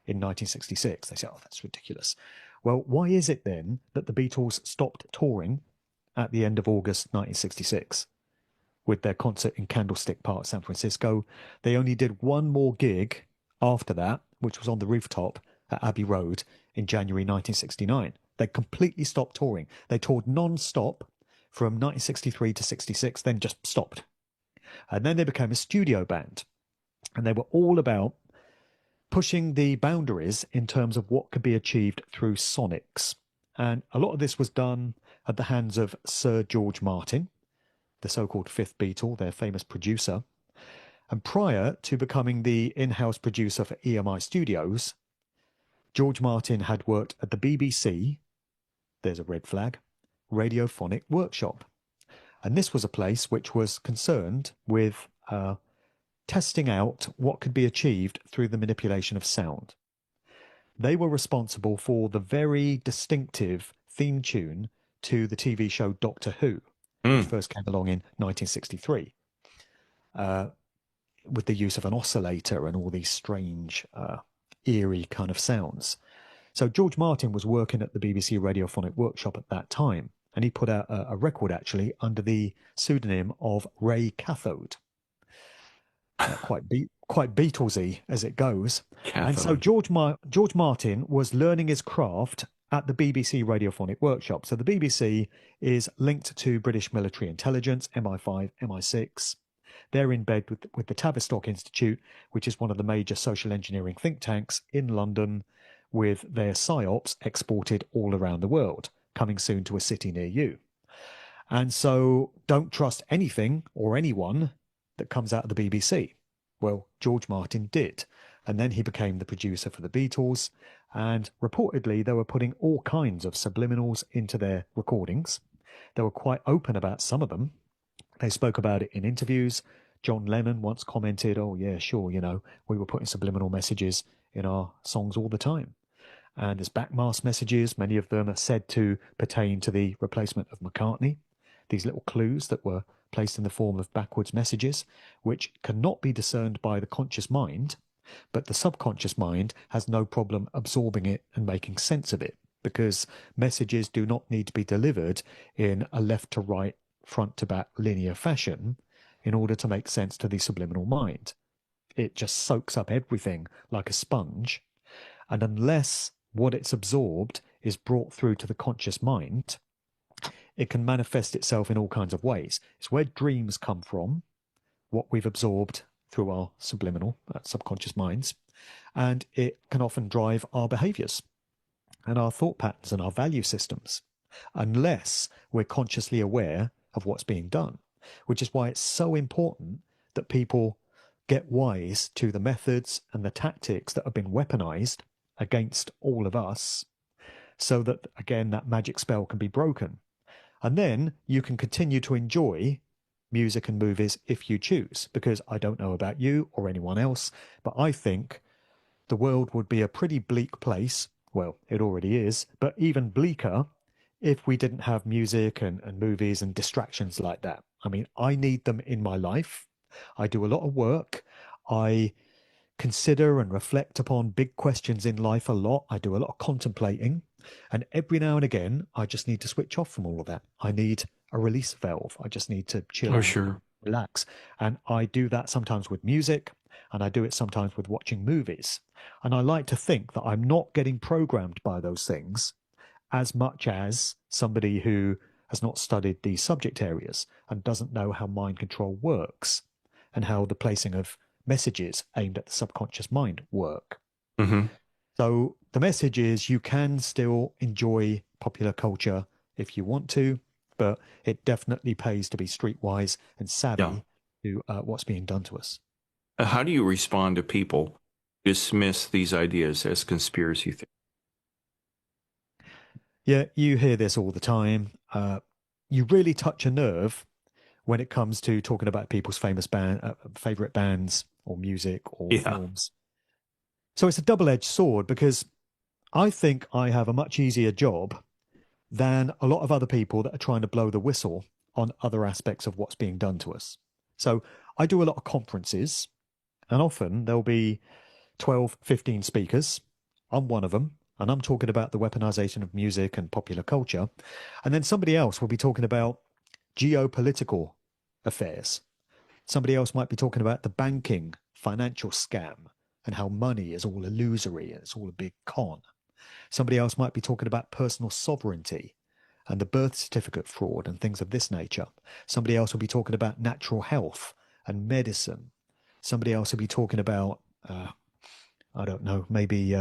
in 1966. They say, oh, that's ridiculous. Well, why is it then that the Beatles stopped touring at the end of August 1966? With their concert in Candlestick Park, San Francisco. They only did one more gig after that, which was on the rooftop at Abbey Road in January 1969. They completely stopped touring. They toured non-stop from 1963 to 66, then just stopped. And then they became a studio band. And they were all about pushing the boundaries in terms of what could be achieved through sonics. And a lot of this was done at the hands of Sir George Martin, the so-called fifth Beatle, their famous producer. And prior to becoming the in-house producer for EMI Studios, George Martin had worked at the BBC, there's a red flag, Radiophonic Workshop. And this was a place which was concerned with testing out what could be achieved through the manipulation of sound. They were responsible for the very distinctive theme tune to the TV show Doctor Who, which first came along in 1963, with the use of an oscillator and all these strange, eerie kind of sounds. So George Martin was working at the BBC Radiophonic Workshop at that time, and he put out a record actually under the pseudonym of Ray Cathode. Quite Beatlesy as it goes. Cathode. And so George Martin was learning his craft at the BBC Radiophonic Workshop. So the BBC is linked to British military intelligence, MI5, MI6. They're in bed with the Tavistock Institute, which is one of the major social engineering think tanks in London, with their psyops exported all around the world, coming soon to a city near you. And so don't trust anything or anyone that comes out of the BBC. Well, George Martin did. And then he became the producer for the Beatles. And reportedly, they were putting all kinds of subliminals into their recordings. They were quite open about some of them. They spoke about it in interviews. John Lennon once commented, oh, yeah, sure, we were putting subliminal messages in our songs all the time. And there's backmask messages. Many of them are said to pertain to the replacement of McCartney. These little clues that were placed in the form of backwards messages, which cannot be discerned by the conscious mind, but the subconscious mind has no problem absorbing it and making sense of it, because messages do not need to be delivered in a left to right, front to back linear fashion in order to make sense to the subliminal mind. It just soaks up everything like a sponge, and unless what it's absorbed is brought through to the conscious mind, it can manifest itself in all kinds of ways. It's where dreams come from, what we've absorbed through our subliminal, subconscious minds, and it can often drive our behaviors and our thought patterns and our value systems, unless we're consciously aware of what's being done, which is why it's so important that people get wise to the methods and the tactics that have been weaponized against all of us, so that, again, that magic spell can be broken. And then you can continue to enjoy music and movies if you choose, because I don't know about you or anyone else, but I think the world would be a pretty bleak place. Well, it already is, but even bleaker if we didn't have music and movies and distractions like that. I mean, I need them in my life. I do a lot of work. I consider and reflect upon big questions in life a lot. I do a lot of contemplating. And every now and again, I just need to switch off from all of that. I need a release valve. I just need to chill out, sure. relax. And I do that sometimes with music, and I do it sometimes with watching movies. And I like to think that I'm not getting programmed by those things as much as somebody who has not studied these subject areas and doesn't know how mind control works and how the placing of messages aimed at the subconscious mind work. Mm-hmm. So the message is you can still enjoy popular culture if you want to, but it definitely pays to be streetwise and savvy to what's being done to us. How do you respond to people who dismiss these ideas as conspiracy theories? Yeah, you hear this all the time. You really touch a nerve when it comes to talking about people's favorite bands or music or films. So it's a double-edged sword, because I think I have a much easier job than a lot of other people that are trying to blow the whistle on other aspects of what's being done to us. So I do a lot of conferences, and often there'll be 12, 15 speakers. I'm one of them, and I'm talking about the weaponization of music and popular culture. And then somebody else will be talking about geopolitical affairs. Somebody else might be talking about the banking, financial scam, and how money is all illusory and it's all a big con. Somebody else might be talking about personal sovereignty and the birth certificate fraud and things of this nature. Somebody else will be talking about natural health and medicine. Somebody else will be talking about, I don't know, maybe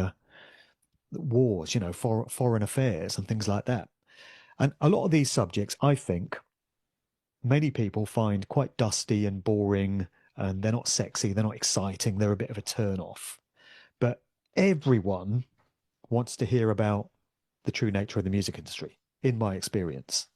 wars, foreign affairs and things like that. And a lot of these subjects, I think, many people find quite dusty and boring, and they're not sexy, they're not exciting, they're a bit of a turn off. But everyone wants to hear about the true nature of the music industry, in my experience.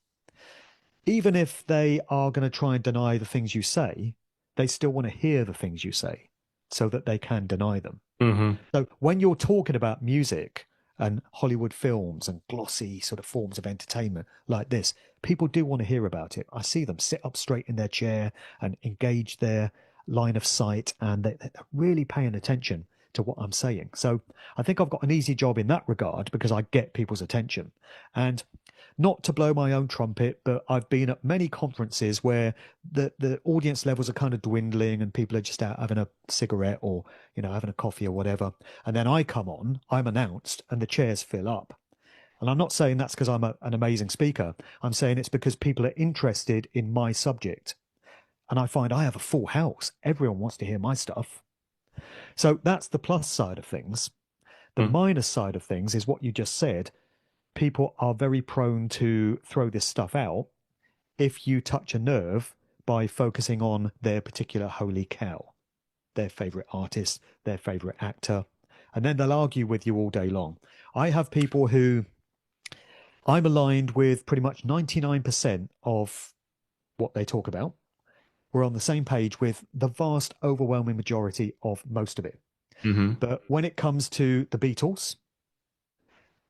Even if they are going to try and deny the things you say, they still want to hear the things you say so that they can deny them. Mm-hmm. So when you're talking about music and Hollywood films and glossy sort of forms of entertainment like this, people do want to hear about it. I see them sit up straight in their chair and engage their line of sight, and they're really paying attention to what I'm saying. So I think I've got an easy job in that regard because I get people's attention. And not to blow my own trumpet, but I've been at many conferences where the audience levels are kind of dwindling and people are just out having a cigarette or, having a coffee or whatever. And then I come on, I'm announced, and the chairs fill up. And I'm not saying that's because I'm an amazing speaker. I'm saying it's because people are interested in my subject. And I find I have a full house. Everyone wants to hear my stuff. So that's the plus side of things. The minus side of things is what you just said. People are very prone to throw this stuff out if you touch a nerve by focusing on their particular holy cow, their favorite artist, their favorite actor, and then they'll argue with you all day long. I have people who I'm aligned with pretty much 99% of what they talk about. We're on the same page with the vast, overwhelming majority of most of it. Mm-hmm. But when it comes to the Beatles,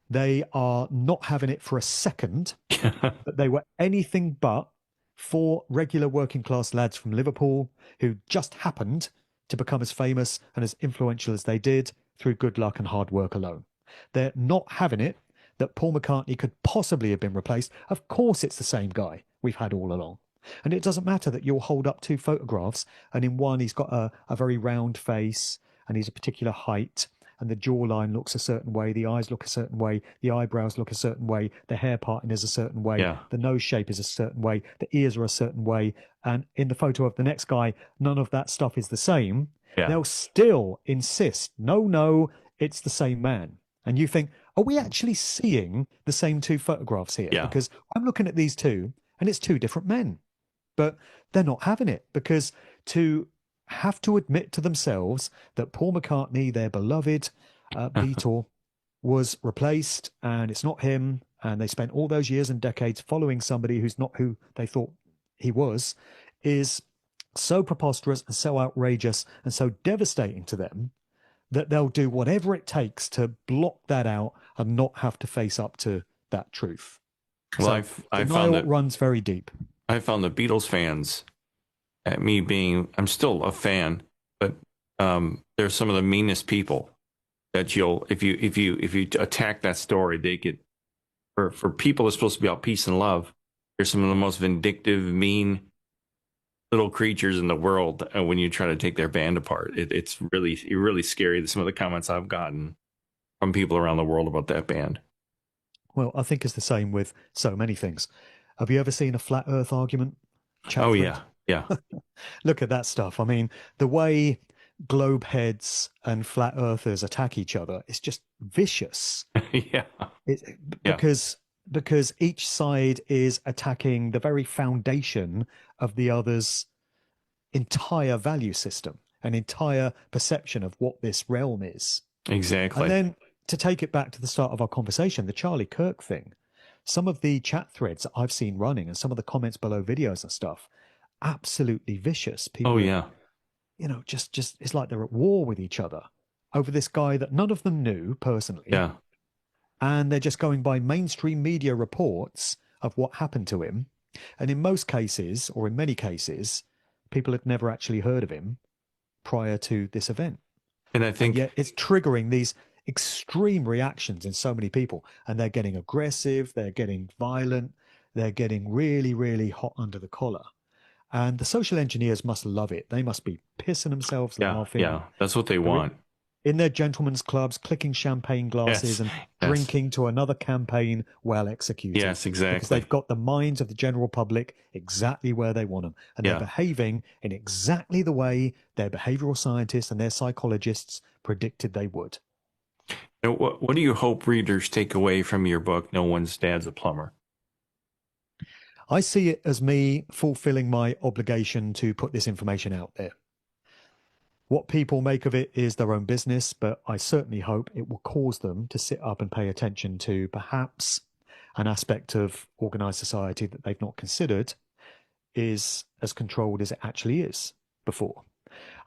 they are not having it for a second that they were anything but four regular working class lads from Liverpool who just happened to become as famous and as influential as they did through good luck and hard work alone. They're not having it that Paul McCartney could possibly have been replaced. Of course, it's the same guy we've had all along. And it doesn't matter that you'll hold up two photographs and in one he's got a very round face and he's a particular height and the jawline looks a certain way, the eyes look a certain way, the eyebrows look a certain way, the hair parting is a certain way, the nose shape is a certain way, the ears are a certain way, and in the photo of the next guy, none of that stuff is the same. They'll still insist, no, it's the same man. And you think, are we actually seeing the same two photographs here? Because I'm looking at these two and it's two different men. But they're not having it, because to have to admit to themselves that Paul McCartney, their beloved Beatle, was replaced and it's not him. And they spent all those years and decades following somebody who's not who they thought he was, is so preposterous and so outrageous and so devastating to them that they'll do whatever it takes to block that out and not have to face up to that truth. Well, So I denial found that runs very deep. I found the Beatles fans, at me being, I'm still a fan, but they're some of the meanest people that you'll, if you attack that story, they get, for people that's supposed to be about peace and love, they're some of the most vindictive, mean little creatures in the world. When you try to take their band apart, it's really scary. Some of the comments I've gotten from people around the world about that band. Well, I think it's the same with so many things. Have you ever seen a flat Earth argument? Chat Oh thread? yeah. Look at that stuff. I mean, the way globe heads and flat earthers attack each other is just vicious. Yeah. It, Yeah. because each side is attacking the very foundation of the other's entire value system, an entire perception of what this realm is. Exactly. And then to take it back to the start of our conversation, the Charlie Kirk thing, some of the chat threads that I've seen running and some of the comments below videos and stuff, absolutely vicious. People, Oh yeah. Just it's like they're at war with each other over this guy that none of them knew personally. Yeah. And they're just going by mainstream media reports of what happened to him. And in most cases, or in many cases, people had never actually heard of him prior to this event. And I think, yet it's triggering these extreme reactions in so many people. And they're getting aggressive, they're getting violent, they're getting really, really hot under the collar. And the social engineers must love it. They must be pissing themselves laughing. Yeah, that's what they want. In their gentlemen's clubs, clicking champagne glasses and drinking to another campaign well executed. Yes, exactly. Because they've got the minds of the general public exactly where they want them. And they're behaving in exactly the way their behavioral scientists and their psychologists predicted they would. Now, what do you hope readers take away from your book, No One's Dad's a Plumber? I see it as me fulfilling my obligation to put this information out there. What people make of it is their own business, but I certainly hope it will cause them to sit up and pay attention to perhaps an aspect of organized society that they've not considered is as controlled as it actually is before.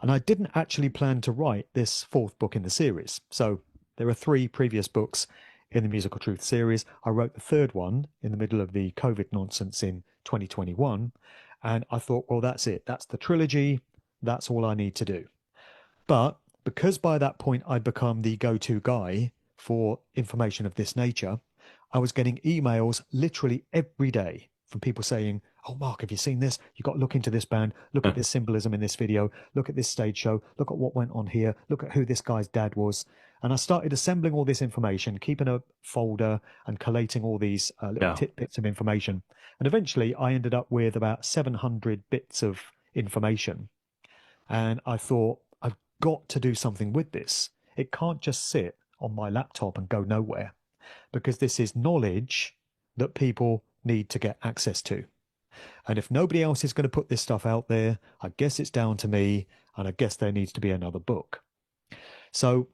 And I didn't actually plan to write this fourth book in the series. So there are 3 previous books in the Musical Truth series. I wrote the third one in the middle of the COVID nonsense in 2021. And I thought, well, that's it. That's the trilogy. That's all I need to do. But because by that point I'd become the go-to guy for information of this nature, I was getting emails literally every day from people saying, oh, Mark, have you seen this? You've got to look into this band. Look at this symbolism in this video. Look at this stage show. Look at what went on here. Look at who this guy's dad was. And I started assembling all this information, keeping a folder and collating all these little tidbits of information. And eventually I ended up with about 700 bits of information. And I thought, I've got to do something with this. It can't just sit on my laptop and go nowhere, because this is knowledge that people need to get access to. And if nobody else is going to put this stuff out there, I guess it's down to me, and I guess there needs to be another book. So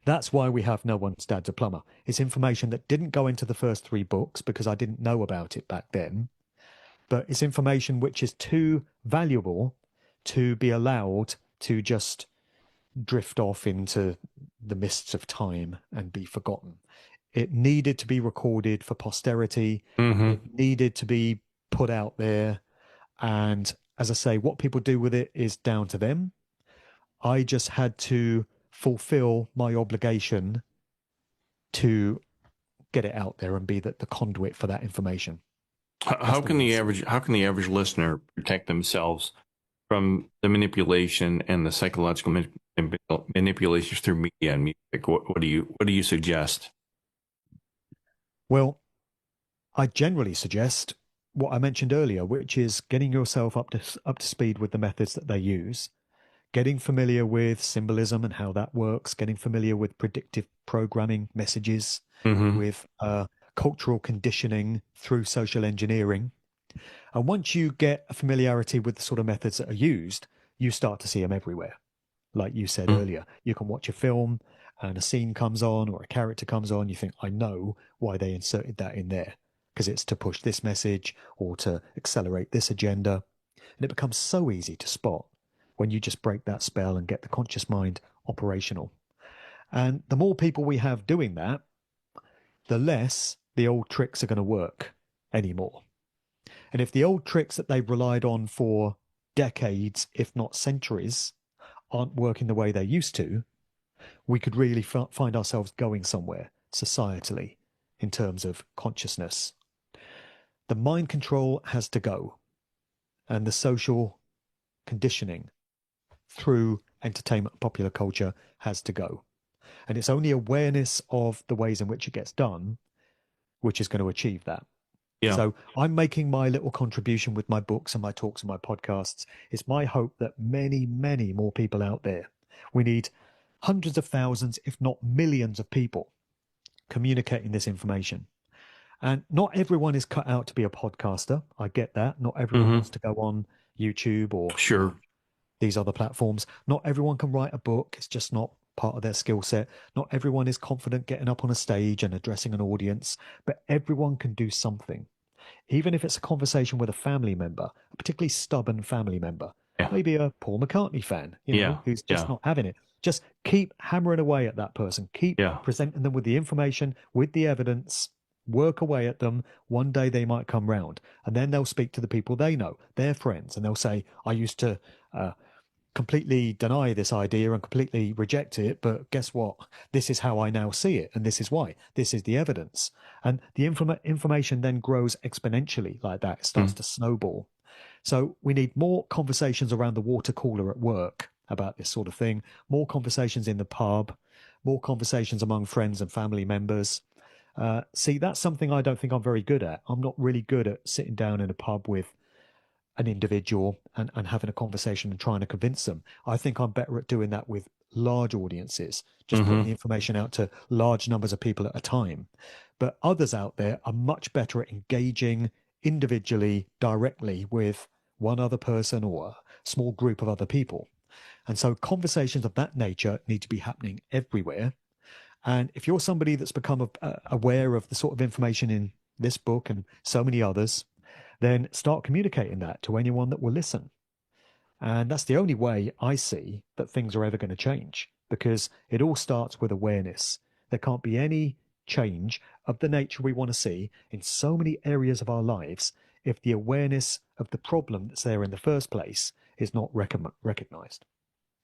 that's why we have No One's Dad's a Plumber. It's information that didn't go into the first 3 books because I didn't know about it back then. But it's information which is too valuable to be allowed to just drift off into the mists of time and be forgotten. It needed to be recorded for posterity. Mm-hmm. It needed to be put out there. And as I say, what people do with it is down to them. I just had to fulfill my obligation to get it out there and be the conduit for that information. How can the average listener protect themselves from the manipulation and the psychological manipulations through media and music? What do you suggest? Well, I generally suggest what I mentioned earlier, which is getting yourself up to speed with the methods that they use, getting familiar with symbolism and how that works, getting familiar with predictive programming messages, with cultural conditioning through social engineering. And once you get a familiarity with the sort of methods that are used, you start to see them everywhere. Like you said earlier, you can watch a film and a scene comes on or a character comes on. You think, I know why they inserted that in there, because it's to push this message or to accelerate this agenda. And it becomes so easy to spot when you just break that spell and get the conscious mind operational. And the more people we have doing that, the less the old tricks are going to work anymore. And if the old tricks that they've relied on for decades, if not centuries, aren't working the way they used to, we could really find ourselves going somewhere societally in terms of consciousness. The mind control has to go, and the social conditioning through entertainment and popular culture has to go. And it's only awareness of the ways in which it gets done which is going to achieve that. Yeah. So I'm making my little contribution with my books and my talks and my podcasts. It's my hope that many, many more people out there, we need hundreds of thousands, if not millions of people communicating this information. And not everyone is cut out to be a podcaster. I get that. Not everyone wants to go on YouTube or Sure. these other platforms. Not everyone can write a book. It's just not part of their skill set. Not everyone is confident getting up on a stage and addressing an audience, but everyone can do something. Even if it's a conversation with a family member, a particularly stubborn family member, maybe a Paul McCartney fan, who's just not having it. Just keep hammering away at that person. Keep presenting them with the information, with the evidence, work away at them. One day they might come round, and then they'll speak to the people they know, their friends, and they'll say, I used to completely deny this idea and completely reject it, but guess what? This is how I now see it, and this is why. This is the evidence. And the information then grows exponentially like that. It starts to snowball. So we need more conversations around the water cooler at work about this sort of thing, more conversations in the pub, more conversations among friends and family members. See, that's something I don't think I'm very good at. I'm not really good at sitting down in a pub with an individual and having a conversation and trying to convince them. I think I'm better at doing that with large audiences, just putting the information out to large numbers of people at a time. But others out there are much better at engaging individually, directly with one other person or a small group of other people. And so conversations of that nature need to be happening everywhere. And if you're somebody that's become aware of the sort of information in this book and so many others, then start communicating that to anyone that will listen. And that's the only way I see that things are ever going to change, because it all starts with awareness. There can't be any change of the nature we want to see in so many areas of our lives if the awareness of the problem that's there in the first place is not recognized.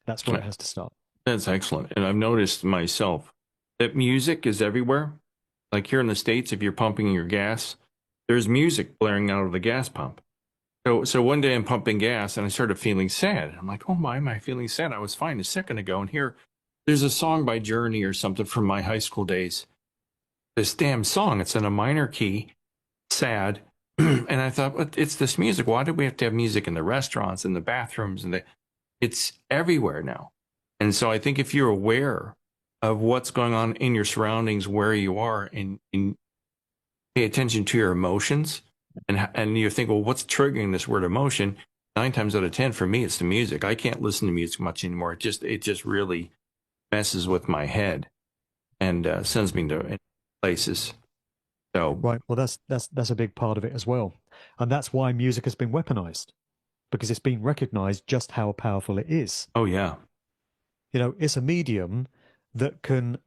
That's where it has to start. That's excellent. And I've noticed myself that music is everywhere. Like here in the States, if you're pumping your gas, there's music blaring out of the gas pump. So one day I'm pumping gas and I started feeling sad. I'm like, oh, why am I feeling sad? I was fine a second ago. And here, there's a song by Journey or something from my high school days. This damn song, it's in a minor key, sad. And I thought, well, it's this music. Why do we have to have music in the restaurants, in the bathrooms? It's everywhere now. And so I think if you're aware of what's going on in your surroundings, where you are, and pay attention to your emotions, and you think, well, what's triggering this word emotion? 9 times out of 10 for me, it's the music. I can't listen to music much anymore. It just really messes with my head and sends me to places. So right, well, that's a big part of it as well, and that's why music has been weaponized, because it's been recognized just how powerful it is. Oh yeah, it's a medium that can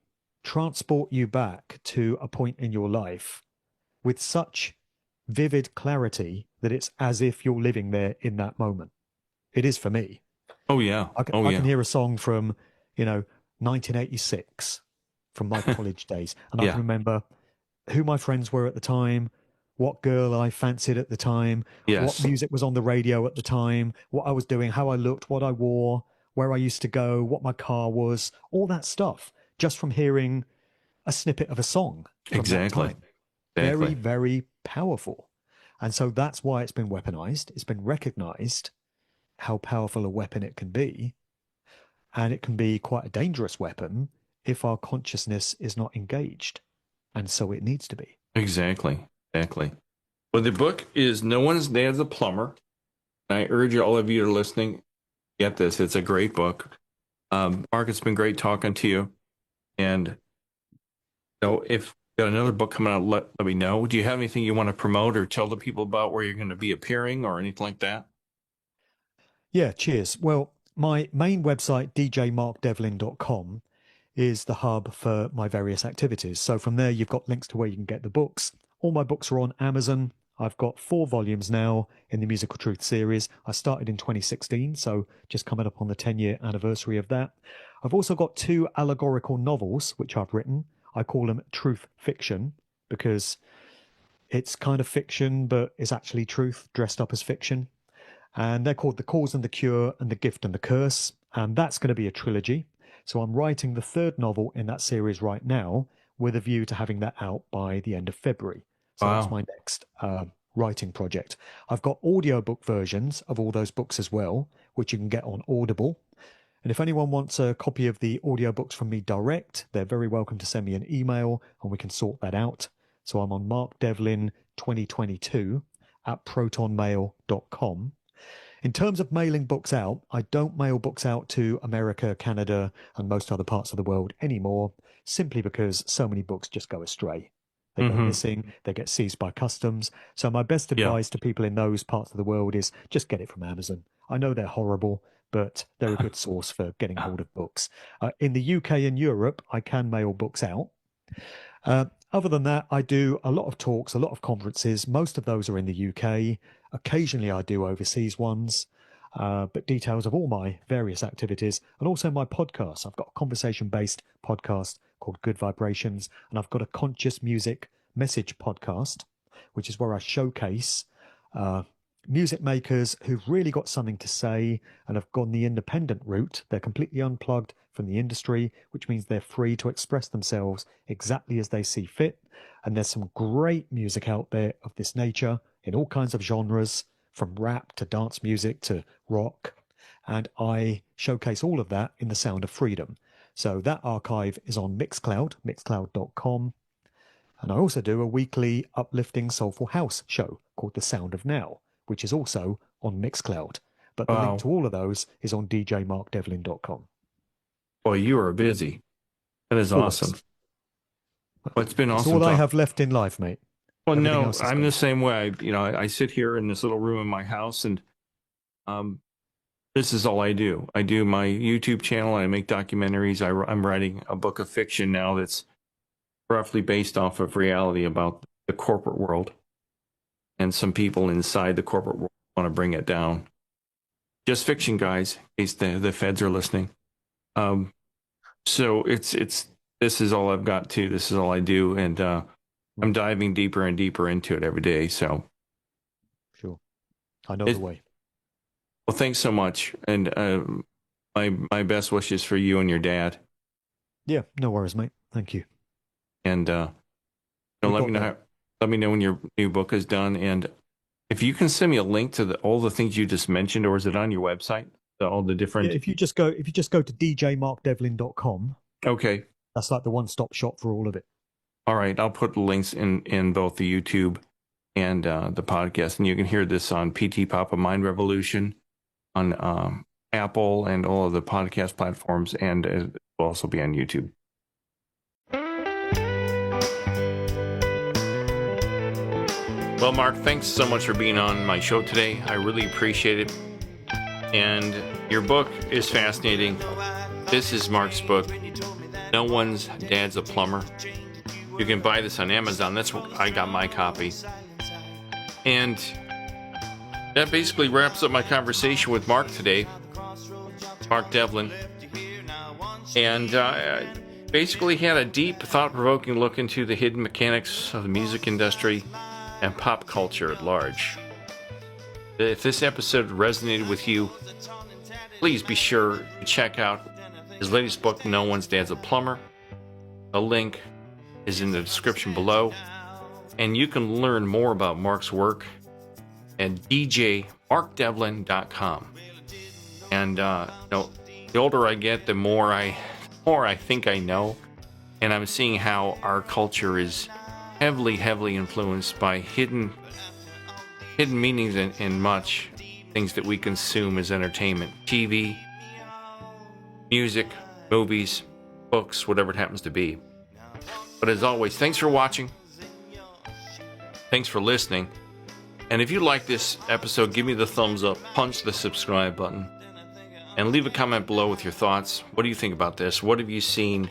transport you back to a point in your life with such vivid clarity that it's as if you're living there in that moment. It is for me. Oh yeah. I can hear a song from 1986 from my college days, and I can remember who my friends were at the time, what girl I fancied at the time, what music was on the radio at the time, what I was doing, how I looked, what I wore, where I used to go, what my car was, all that stuff, just from hearing a snippet of a song from that time. Very, very powerful. And so that's why it's been weaponized. It's been recognized how powerful a weapon it can be. And it can be quite a dangerous weapon if our consciousness is not engaged. And so it needs to be. Exactly. Well, the book is No One's Dad's a Plumber. I urge all of you who are listening, get this. It's a great book. Mark, it's been great talking to you. And so if you got another book coming out, let me know. Do you have anything you want to promote or tell the people about where you're going to be appearing or anything like that? Yeah, cheers. Well, my main website, djmarkdevlin.com, is the hub for my various activities. So from there, you've got links to where you can get the books. All my books are on Amazon. I've got 4 volumes now in the Musical Truth series. I started in 2016, so just coming up on the 10-year anniversary of that. I've also got 2 allegorical novels, which I've written. I call them truth fiction because it's kind of fiction, but it's actually truth dressed up as fiction. And they're called The Cause and the Cure and The Gift and the Curse. And that's going to be a trilogy. So I'm writing the 3rd novel in that series right now with a view to having that out by the end of February. So that's my next writing project. I've got audiobook versions of all those books as well, which you can get on Audible. And if anyone wants a copy of the audiobooks from me direct, they're very welcome to send me an email and we can sort that out. So I'm on markdevlin2022 at protonmail.com. In terms of mailing books out, I don't mail books out to America, Canada, and most other parts of the world anymore, simply because so many books just go astray. They go missing, they get seized by customs. So my best advice to people in those parts of the world is just get it from Amazon. I know they're horrible, but they're a good source for getting hold of books. In the UK and Europe, I can mail books out. Other than that, I do a lot of talks, a lot of conferences. Most of those are in the UK. Occasionally, I do overseas ones. But details of all my various activities and also my podcasts. I've got a conversation-based podcast called Good Vibrations, and I've got a conscious music message podcast, which is where I showcase music makers who've really got something to say and have gone the independent route. They're completely unplugged from the industry, which means they're free to express themselves exactly as they see fit. And there's some great music out there of this nature in all kinds of genres, from rap to dance music to rock. And I showcase all of that in The Sound of Freedom. So that archive is on Mixcloud, mixcloud.com. And I also do a weekly uplifting soulful house show called The Sound of Now, which is also on Mixcloud. But the link to all of those is on djmarkdevlin.com. Boy, you are busy. That is awesome. Well, it's been awesome. It's all I have left in life, mate. Well, no, I'm the same way. I sit here in this little room in my house, and this is all I do. I do my YouTube channel, and I make documentaries. I'm writing a book of fiction now that's roughly based off of reality about the corporate world, and some people inside the corporate world want to bring it down. Just fiction, guys, in case the feds are listening. So this is all I've got too. This is all I do, and I'm diving deeper and deeper into it every day. So, sure, I know the way. Well, thanks so much, and my best wishes for you and your dad. Yeah, no worries, mate. Thank you. And let me know when your new book is done, and if you can send me a link to all the things you just mentioned, or is it on your website? All the different. Yeah, if you just go to djmarkdevlin.com. Okay. That's like the one-stop shop for all of it. All right, I'll put links in both the YouTube and the podcast, and you can hear this on PTPop, A Mind Revolution, on Apple and all of the podcast platforms, and it will also be on YouTube. Well, Mark, thanks so much for being on my show today. I really appreciate it. And your book is fascinating. This is Mark's book, No One's Dad's a Plumber. You can buy this on Amazon. That's where I got my copy. And that basically wraps up my conversation with Mark today, Mark Devlin. And basically had a deep, thought-provoking look into the hidden mechanics of the music industry and pop culture at large. If this episode resonated with you, please be sure to check out his latest book, No One's Dad's a Plumber. The link is in the description below, and you can learn more about Mark's work at djmarkdevlin.com. And the older I get, the more I think I know, and I'm seeing how our culture is heavily influenced by hidden meanings and much. things that we consume as entertainment. TV, music, movies, books, whatever it happens to be. But as always, thanks for watching. Thanks for listening. And if you like this episode, give me the thumbs up, punch the subscribe button, and leave a comment below with your thoughts. What do you think about this? What have you seen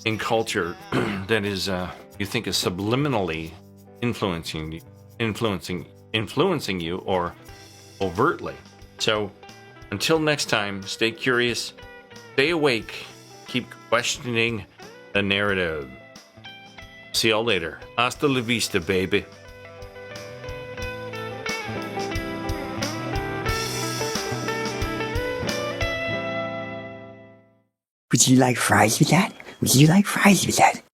in culture that is you think is subliminally influencing you or overtly? So until next time, stay curious, stay awake, keep questioning the narrative. See y'all later. Hasta la vista, baby. Would you like fries with that? Would you like fries with that?